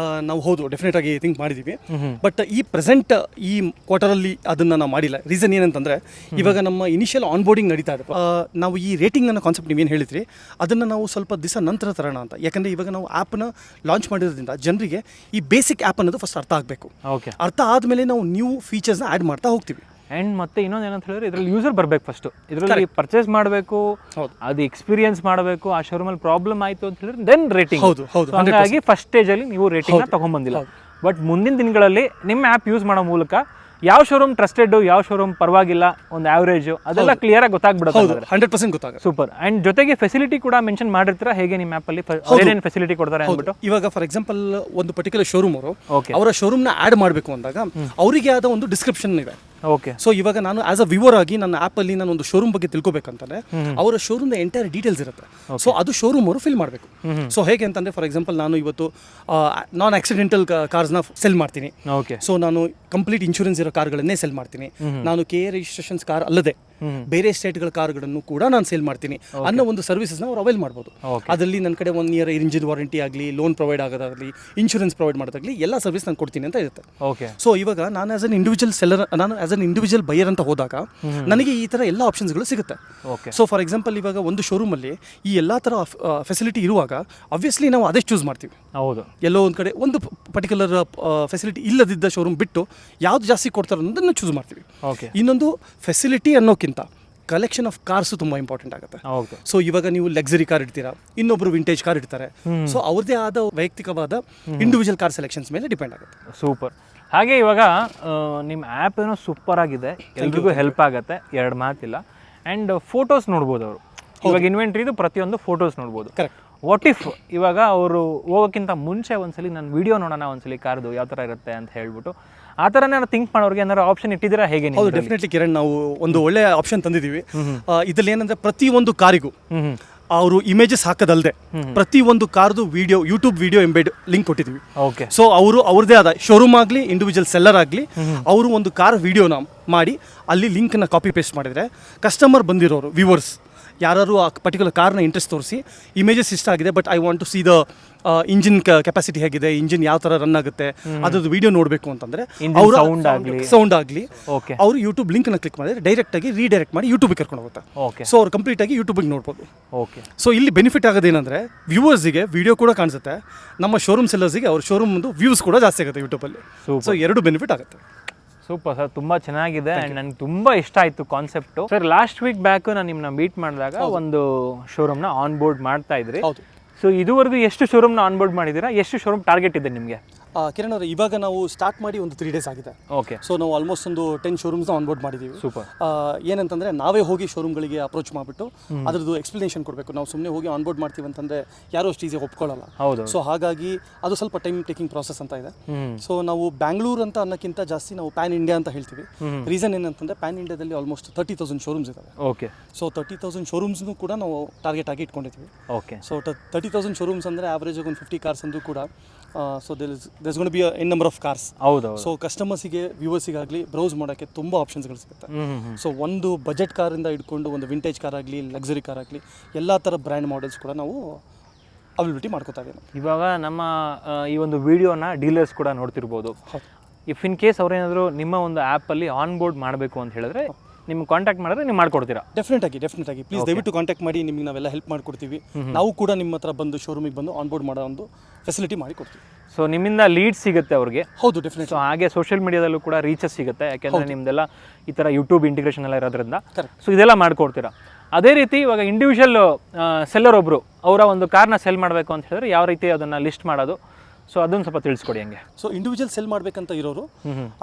ನಾವು ಹೌದು ಡೆಫಿನೆಟ್ ಆಗಿ ಥಿಂಕ್ ಮಾಡಿದ್ದೀವಿ. ಬಟ್ ಈ ಪ್ರೆಸೆಂಟ್ ಈ ಕ್ವಾರ್ಟರಲ್ಲಿ ಅದನ್ನು ನಾವು ಮಾಡಿಲ್ಲ. ರೀಸನ್ ಏನಂತಂದರೆ ಇವಾಗ ನಮ್ಮ ಇನಿಷಿಯಲ್ ಆನ್ಬೋರ್ಡಿಂಗ್ ನಡೀತಾ ಇದೆ. ನಾವು ಈ ರೇಟಿಂಗ್ ಅನ್ನೋ ಕಾನ್ಸೆಪ್ಟ್ ನೀವೇನು ಹೇಳಿದ್ರಿ ಅದನ್ನು ನಾವು ಸ್ವಲ್ಪ ದಿವಸ ನಂತರ ತರೋಣ ಅಂತ. ಯಾಕಂದರೆ ಇವಾಗ ನಾವು ಆ್ಯಪ್ನ ಲಾಂಚ್ ಮಾಡಿರೋದ್ರಿಂದ ಜನರಿಗೆ ಈ ಬೇಸಿಕ್ ಆ್ಯಪ್ ಅನ್ನೋದು ಫಸ್ಟ್ ಅರ್ಥ ಆಗಬೇಕು. ಓಕೆ, ಅರ್ಥ ಆದಮೇಲೆ ನಾವು ನ್ಯೂ ಫೀಚರ್ಸ್ನ ಆ್ಯಡ್ ಮಾಡ್ತಾ ಹೋಗ್ತೀವಿ. ಆ್ಯಂಡ್ ಮತ್ತೆ ಇನ್ನೊಂದು ಏನಂತ ಹೇಳಿದ್ರೆ ಇದರಲ್ಲಿ ಯೂಸರ್ ಬರಬೇಕು ಫಸ್ಟು, ಇದರಲ್ಲಿ ಪರ್ಚೇಸ್ ಮಾಡಬೇಕು, ಅದು ಎಕ್ಸ್ಪೀರಿಯನ್ಸ್ ಮಾಡಬೇಕು, ಆ ಶೋರೂಮಲ್ಲಿ ಪ್ರಾಬ್ಲಮ್ ಆಯಿತು ಅಂತ ಹೇಳಿದ್ರೆ ದೆನ್ ರೇಟಿಂಗ್. ಹಾಗಾಗಿ ಫಸ್ಟ್ ಸ್ಟೇಜಲ್ಲಿ ನೀವು ರೇಟಿಂಗ್ನ ತೊಗೊಂಬಂದಿಲ್ಲ. ಬಟ್ ಮುಂದಿನ ದಿನಗಳಲ್ಲಿ ನಿಮ್ಮ ಆ್ಯಪ್ ಯೂಸ್ ಮಾಡೋ ಮೂಲಕ ಯಾವ ಶೋರೂಮ್ ಟ್ರಸ್ಟೆಡ್, ಯಾವ ಶೋರೂಮ್ ಪರವಾಗಿಲ್ಲ, ಒಂದು ಆವ್ರೇಜು, ಅದೆಲ್ಲ ಕ್ಲಿಯರ್ ಆಗಿ ಗೊತ್ತಾಗ್ಬಿಡುತ್ತೆ. 100% ಗೊತ್ತಾಗುತ್ತೆ. ಸೂಪರ್. ಆ್ಯಂಡ್ ಜೊತೆಗೆ ಫೆಸಿಲಿಟಿ ಕೂಡ ಮೆನ್ಷನ್ ಮಾಡಿರ್ತೀರಾ ಹೇಗೆ ನಿಮ್ಮ ಆ್ಯಪಲ್ಲಿ ಏನೇನು ಫೆಸಿಲಿಟಿ ಕೊಡ್ತಾರೆ ಅಂದ್ಬಿಟ್ಟು? ಇವಾಗ ಫಾರ್ ಎಕ್ಸಾಂಪಲ್ ಒಂದು ಪರ್ಟಿಕ್ಯುಲರ್ ಶೋರೂಮ್ ಅವರು ಅವರ ಶೋರೂಮ್ನ ಆ್ಯಡ್ ಮಾಡಬೇಕು ಅಂದಾಗ ಅವರಿಗೆ ಆದ ಒಂದು ಡಿಸ್ಕ್ರಿಪ್ಷನ್ ಇದೆ. ಓಕೆ, ಸೊ ಇವಾಗ ನಾನು ಆಸ್ ಅ ವ್ಯೂವರ್ ಆಗಿ ನನ್ನ ಆ್ಯಪಲ್ಲಿ ನಾನು ಒಂದು ಶೋರೂಮ್ ಬಗ್ಗೆ ತಿಳ್ಕೊಬೇಕಂತಂದ್ರೆ ಅವರ ಶೋರೂಮ್ನ ಎಂಟೈರ್ ಡೀಟೇಲ್ಸ್ ಇರುತ್ತೆ. ಸೊ ಅದು ಶೋರೂಮ್ ಅವರು ಫಿಲ್ ಮಾಡಬೇಕು. ಸೊ ಹೇಗೆ ಅಂತಂದರೆ ಫಾರ್ ಎಕ್ಸಾಂಪಲ್ ನಾನು ಇವತ್ತು ನಾನ್ ಆಕ್ಸಿಡೆಂಟಲ್ ಕಾರ್ಸ್ನ ಸೆಲ್ ಮಾಡ್ತೀನಿ. ಓಕೆ, ಸೊ ನಾನು ಕಂಪ್ಲೀಟ್ ಇನ್ಶೂರೆನ್ಸ್ ಇರೋ ಕಾರ್ಗಳನ್ನೇ ಸೆಲ್ ಮಾಡ್ತೀನಿ. ನಾನು KA ರಿಜಿಸ್ಟ್ರೇಷನ್ಸ್ ಕಾರ್ ಅಲ್ಲದೆ ಬೇರೆ ಸ್ಟೇಟ್ಗಳ ಕಾರ್ಗಳನ್ನು ಕೂಡ ನಾನು ಸೇಲ್ ಮಾಡ್ತೀನಿ ಅನ್ನೋ ಒಂದು ಸರ್ವಿಸಸ್ನ ಅವ್ರು ಅವೈಲ್ ಮಾಡ್ಬೋದು. ಅದರಲ್ಲಿ ನನ್ನ ಕಡೆ 1 ಇಯರ್ ಇಂಜಿನ್ ವಾರಂಟಿ ಆಗಲಿ, ಲೋನ್ ಪ್ರೊವೈಡ್ ಆಗೋದಾಗಲಿ, ಇನ್ಶೂರೆನ್ಸ್ ಪ್ರೊವೈಡ್ ಮಾಡೋದಾಗಲಿ ಎಲ್ಲ ಸರ್ವಿಸ್ ನಾನು ಕೊಡ್ತೀನಿ ಅಂತ ಇರುತ್ತೆ. ಓಕೆ, ಸೊ ಇವಾಗ ನಾನು ಆಸ್ ಅನ್ ಇಂಡಿವಿಜುವಲ್ ಸೆಲ್ಲರ್, ನಾನು ಆಸ್ ಅನ್ ಇಂಡಿವಿಜುವಲ್ ಬೈಯರ್ ಅಂತ ಹೋದಾಗ ನನಗೆ ಈ ಥರ ಎಲ್ಲ ಆಪ್ಷನ್ಸ್ಗಳು ಸಿಗುತ್ತೆ. ಸೊ ಫಾರ್ ಎಕ್ಸಾಂಪಲ್ ಇವಾಗ ಒಂದು ಶೋರೂಮಲ್ಲಿ ಈ ಎಲ್ಲ ಥರ ಫೆಸಿಲಿಟಿ ಇರುವಾಗ ಆಬ್ವಿಯಸ್ಲಿ ನಾವು ಅದೇ ಚೂಸ್ ಮಾಡ್ತೀವಿ. ಹೌದು, ಎಲ್ಲೋ ಒಂದು ಕಡೆ ಒಂದು ಪರ್ಟಿಕ್ಯುಲರ್ ಫೆಸಿಲಿಟಿ ಇಲ್ಲದಿದ್ದ ಶೋರೂಮ್ ಬಿಟ್ಟು ಯಾವ್ದು ಜಾಸ್ತಿ ಕೊಡ್ತಾರೆ ಅನ್ನೋದನ್ನು ಚೂಸ್ ಮಾಡ್ತೀವಿ. ಓಕೆ, ಇನ್ನೊಂದು ಫೆಸಿಲಿಟಿ ಅನ್ನೋಕ್ಕಿಂತ ಕಲೆಕ್ಷನ್ ಆಫ್ ಕಾರ್ಸು ತುಂಬ ಇಂಪಾರ್ಟೆಂಟ್ ಆಗುತ್ತೆ. ಓಕೆ, ಸೊ ಇವಾಗ ನೀವು ಲಕ್ಸರಿ ಕಾರ್ ಇಡ್ತೀರಾ, ಇನ್ನೊಬ್ರು ವಿಂಟೇಜ್ ಕಾರ್ ಇಡ್ತಾರೆ. ಸೊ ಅವ್ರದ್ದೇ ಆದ ವೈಯಕ್ತಿಕವಾದ ಇಂಡಿವಿಜುವಲ್ ಕಾರ್ ಸೆಲೆಕ್ಷನ್ಸ್ ಮೇಲೆ ಡಿಪೆಂಡ್ ಆಗುತ್ತೆ. ಸೂಪರ್. ಹಾಗೆ ಇವಾಗ ನಿಮ್ಮ ಆ್ಯಪ್ ಏನೋ ಸೂಪರ್ ಆಗಿದೆ, ಎಲ್ರಿಗೂ ಹೆಲ್ಪ್ ಆಗುತ್ತೆ, 2 ಮಾತಿಲ್ಲ. ಆ್ಯಂಡ್ ಫೋಟೋಸ್ ನೋಡ್ಬೋದು ಅವರು, ಇವಾಗ ಇನ್ವೆಂಟ್ರಿದು ಪ್ರತಿಯೊಂದು ಫೋಟೋಸ್ ನೋಡ್ಬೋದು. ಕರೆಕ್ಟ್. ವಾಟ್ ಇಫ್ ಇವಾಗ ಅವರು ಹೋಗೋಕ್ಕಿಂತ ಮುಂಚೆ ಒಂದ್ಸಲಿ ನಾನು ವಿಡಿಯೋ ನೋಡೋಣ ಒಂದ್ಸಲಿ ಕಾರ್ದು ಯಾವ ಥರ ಇರುತ್ತೆ ಅಂತ ಹೇಳ್ಬಿಟ್ಟು ಆ ಥರ ನಾನು ಥಿಂಕ್ ಮಾಡೋರಿಗೆ ಏನಾದ್ರು ಆಪ್ಷನ್ ಇಟ್ಟಿದ್ದೀರಾ ಹೇಗೆ? ಹೌದು, ಡೆಫಿನೆಟ್ಲಿ ಕಿರಣ್, ನಾವು ಒಂದು ಒಳ್ಳೆ ಆಪ್ಷನ್ ತಂದಿದ್ದೀವಿ. ಇದರಲ್ಲಿ ಏನಂದರೆ ಪ್ರತಿಯೊಂದು ಕಾರಿಗೂ ಅವರು ಇಮೇಜಸ್ ಹಾಕೋದಲ್ಲದೆ ಪ್ರತಿಯೊಂದು ಕಾರ್ದು video, YouTube video embed link ಕೊಟ್ಟಿದ್ದೀವಿ. ಓಕೆ, ಸೊ ಅವರು ಅವ್ರದ್ದೇ ಆದ ಶೋರೂಮ್ ಆಗಲಿ, ಇಂಡಿವಿಜುವಲ್ ಸೆಲ್ಲರ್ ಆಗಲಿ, ಅವರು ಒಂದು ಕಾರ್ ವಿಡಿಯೋನ ಮಾಡಿ ಅಲ್ಲಿ ಲಿಂಕ್ನ ಕಾಪಿ ಪೇಸ್ಟ್ ಮಾಡಿದರೆ ಕಸ್ಟಮರ್ ಬಂದಿರೋರು ವ್ಯೂವರ್ಸ್ ಯಾರು ಆ ಪರ್ಟಿಕ್ಯುಲರ್ ಕಾರ್ನ ಇಂಟ್ರೆಸ್ಟ್ ತೋರಿಸಿ ಇಮೇಜಸ್ ಇಷ್ಟ ಆಗಿದೆ, but I want to see the engine capacity ಹೇಗಿದೆ, ಇಂಜಿನ್ ಯಾವ ಥರ ರನ್ ಆಗುತ್ತೆ, ಅದ್ರದ್ದು ವಿಡಿಯೋ ನೋಡಬೇಕು ಅಂತಂದರೆ ಅವರು ಸೌಂಡ್ ಆಗಲಿ ಅವರು ಯೂಟ್ಯೂಬ್ ಲಿಂಕ್ನ ಕ್ಲಿಕ್ ಮಾಡಿದ್ರೆ ಡೈರೆಕ್ಟಾಗಿ ರೀಡೈರೆಕ್ಟ್ ಮಾಡಿ ಯೂಟ್ಯೂಬಿಗೆ ಕರ್ಕೊಂಡು ಹೋಗುತ್ತೆ. ಓಕೆ, ಸೊ ಅವ್ರು ಕಂಪ್ಲೀಟಾಗಿ ಯೂಟ್ಯೂಬಿಗೆ ನೋಡ್ಬೋದು. ಓಕೆ, ಸೊ ಇಲ್ಲಿ ಬೆನಿಫಿಟ್ ಆಗೋದೇನೆಂದರೆ ವ್ಯೂವರ್ಸಿಗೆ ವಿಡಿಯೋ ಕೂಡ ಕಾಣಿಸುತ್ತೆ, ನಮ್ಮ ಶೋರೂಮ್ ಸೆಲ್ಲರ್ಸಿಗೆ ಅವ್ರ ಶೋರೂಮ್ದು ವ್ಯೂಸ್ ಕೂಡ ಜಾಸ್ತಿ ಆಗುತ್ತೆ ಯೂಟ್ಯೂಬಲ್ಲಿ. ಸೊ 2 ಬೆನಿಫಿಟ್ ಆಗುತ್ತೆ. ಸೂಪರ್ ಸರ್, ತುಂಬ ಚೆನ್ನಾಗಿದೆ ಆ್ಯಂಡ್ ನನಗೆ ತುಂಬ ಇಷ್ಟ ಆಯಿತು concept. Sir last week back ನಾನು ನಿಮ್ಮನ್ನ ಮೀಟ್ ಮಾಡಿದಾಗ ಒಂದು ಶೋರೂಮ್ನ ಆನ್ ಬೋರ್ಡ್ ಮಾಡ್ತಾ ಇದ್ರಿ. ಸೊ ಇದುವರೆಗೂ ಎಷ್ಟು ಶೋರೂಮ್ನ ಆನ್ ಬೋರ್ಡ್ ಮಾಡಿದ್ದೀರಾ, ಎಷ್ಟು ಶೋರೂಮ್ ಟಾರ್ಗೆಟ್ ಇದೆ ನಿಮಗೆ? ಕಿರಣ್ ಅವರೇ, ಇವಾಗ ನಾವು ಸ್ಟಾರ್ಟ್ ಮಾಡಿ ಒಂದು 3 ಡೇಸ್ ಆಗಿದೆ. ಓಕೆ, ಸೊ ನಾವು ಆಲ್ಮೋಸ್ಟ್ ಒಂದು 10 ಶೋರೂಮ್ಸ್ನ ಆನ್ ಬೋರ್ಡ್ ಮಾಡಿದ್ದೀವಿ. ಸೂಪರ್. ಏನಂತಂದರೆ ನಾವೇ ಹೋಗಿ ಶೋರೂಮ್ಗಳಿಗೆ ಅಪ್ರೋಚ್ ಮಾಡಿಬಿಟ್ಟು ಅದ್ರದ್ದು ಎಕ್ಸ್ಪ್ಲನೇಷನ್ ಕೊಡಬೇಕು. ನಾವು ಸುಮ್ಮನೆ ಹೋಗಿ ಆನ್ ಬೋರ್ಡ್ ಮಾಡ್ತೀವಿ ಅಂತಂದರೆ ಯಾರು ಅಷ್ಟು ಈಸಿಯಾಗಿ ಒಪ್ಕೊಳ್ಳಲ್ಲ. ಹೌದು. ಸೊ ಹಾಗಾಗಿ ಅದು ಸ್ವಲ್ಪ ಟೈಮ್ ಟೇಕಿಂಗ್ ಪ್ರಾಸೆಸ್ ಅಂತ ಇದೆ. ಸೊ ನಾವು ಬ್ಯಾಂಗ್ಳೂರ್ ಅಂತ ಅನ್ನೋಕ್ಕಿಂತ ಜಾಸ್ತಿ ನಾವು ಪ್ಯಾನ್ ಇಂಡಿಯಾ ಅಂತ ಹೇಳ್ತೀವಿ. ರೀಸನ್ ಏನಂತಂದರೆ ಪ್ಯಾನ್ ಇಂಡಿಯಾದಲ್ಲಿ ಆಲ್ಮೋಸ್ಟ್ 30,000 ಶೋರೂಮ್ಸ್ ಇದ್ದಾವೆ. ಓಕೆ, ಸೊ 30,000 ಶೋರೂಮ್ಸ್ನು ಕೂಡ ನಾವು ಟಾರ್ಗೆಟ್ ಆಗಿ ಇಟ್ಕೊಂಡಿದ್ದೀವಿ. ಓಕೆ, ಸೊ 30,000 ಶೋರೂಮ್ಸ್ ಅಂದರೆ ಆವ್ರೇಜ್ ಒಂದು 50 ಕಾರ್ಸ್ ಅಂದರೂ ಕೂಡ so there's gonna be n number of cars. ಹೌದು. ಸೊ ಕಸ್ಟಮರ್ಸಿಗೆ ವ್ಯೂವರ್ಸಿಗಾಗಲಿ ಬ್ರೌಸ್ ಮಾಡೋಕ್ಕೆ ತುಂಬ ಆಪ್ಷನ್ಸ್ಗಳು ಸಿಗುತ್ತೆ. ಸೊ ಒಂದು ಬಜೆಟ್ ಕಾರಿಂದ ಇಟ್ಕೊಂಡು ಒಂದು ವಿಂಟೇಜ್ ಕಾರ್ ಆಗಲಿ, ಲಕ್ಸರಿ ಕಾರ್ ಆಗಲಿ, ಎಲ್ಲ ಥರ ಬ್ರ್ಯಾಂಡ್ ಮಾಡೆಲ್ಸ್ ಕೂಡ ನಾವು ಅವೈಲಬಿಲಿಟಿ ಮಾಡ್ಕೋತಾ ಇದ್ದೀವಿ. ಇವಾಗ ನಮ್ಮ ಈ ಒಂದು ವಿಡಿಯೋನ ಡೀಲರ್ಸ್ ಕೂಡ ನೋಡ್ತಿರ್ಬೋದು. ಇಫ್ ಇನ್ ಕೇಸ್ ಅವ್ರೇನಾದರೂ ನಿಮ್ಮ ಒಂದು ಆ್ಯಪಲ್ಲಿ ಆನ್ ಬೋರ್ಡ್ ಮಾಡಬೇಕು ಅಂತ ಹೇಳಿದ್ರೆ ನಿಮ್ಗೆ ಕಾಂಟ್ಯಾಕ್ಟ್ ಮಾಡಿದ್ರೆ ನೀವು ಮಾಡ್ಕೊಡ್ತೀರಾ? ಡೆಫಿನೆಟ್ ಆಗಿ ಪ್ಲೀಸ್ ದಯವಿಟ್ಟು ಕಾಂಟ್ಯಾಕ್ಟ್ ಮಾಡಿ, ನಿಮಗೆ ನಾವೆಲ್ಲ ಹೆಲ್ಪ್ ಮಾಡಿಕೊಡ್ತೀವಿ. ನಾವು ಕೂಡ ನಿಮ್ಮ ಹತ್ರ ಬಂದು ಶೋರೂಮಿಗೆ ಬಂದು ಆನ್ ಬೋರ್ಡ್ ಮಾಡೋ ಒಂದು ಫೆಸಿಲಿಟಿ ಮಾಡಿ ಕೊಡ್ತೀವಿ. ಸೊ ನಿಮ್ಮಿಂದ ಲೀಡ್ ಸಿಗುತ್ತೆ ಅವ್ರಿಗೆ. ಹೌದು, ಡೆಫಿನೆಟ್. ಸೊ ಹಾಗೆ ಸೋಷಿಯಲ್ ಮೀಡಿಯಾದಲ್ಲೂ ಕೂಡ ರೀಚಸ್ ಸಿಗುತ್ತೆ, ಯಾಕೆಂದರೆ ನಿಮ್ದೆಲ್ಲ ಈ ಥರ ಯೂಟ್ಯೂಬ್ ಇಂಟಿಗ್ರೇಷನ್ ಎಲ್ಲ ಇರೋದ್ರಿಂದ. ಸೊ ಇದೆಲ್ಲ ಮಾಡ್ಕೊಡ್ತೀರಾ. ಅದೇ ರೀತಿ ಇವಾಗ ಇಂಡಿವಿಜುವಲ್ ಸೆಲ್ಲರ್ ಒಬ್ಬರು ಅವರ ಒಂದು ಕಾರ್ನ ಸೆಲ್ ಮಾಡಬೇಕು ಅಂತ ಹೇಳಿದ್ರೆ ಯಾವ ರೀತಿ ಅದನ್ನು ಲಿಸ್ಟ್ ಮಾಡೋದು, ಸೊ ಅದನ್ನು ಸ್ವಲ್ಪ ತಿಳಿಸ್ಕೊಡಿ ಹಂಗೆ. ಸೊ ಇಂಡಿವಿಜುವಲ್ ಸೆಲ್ ಮಾಡಬೇಕಂತ ಇರೋರು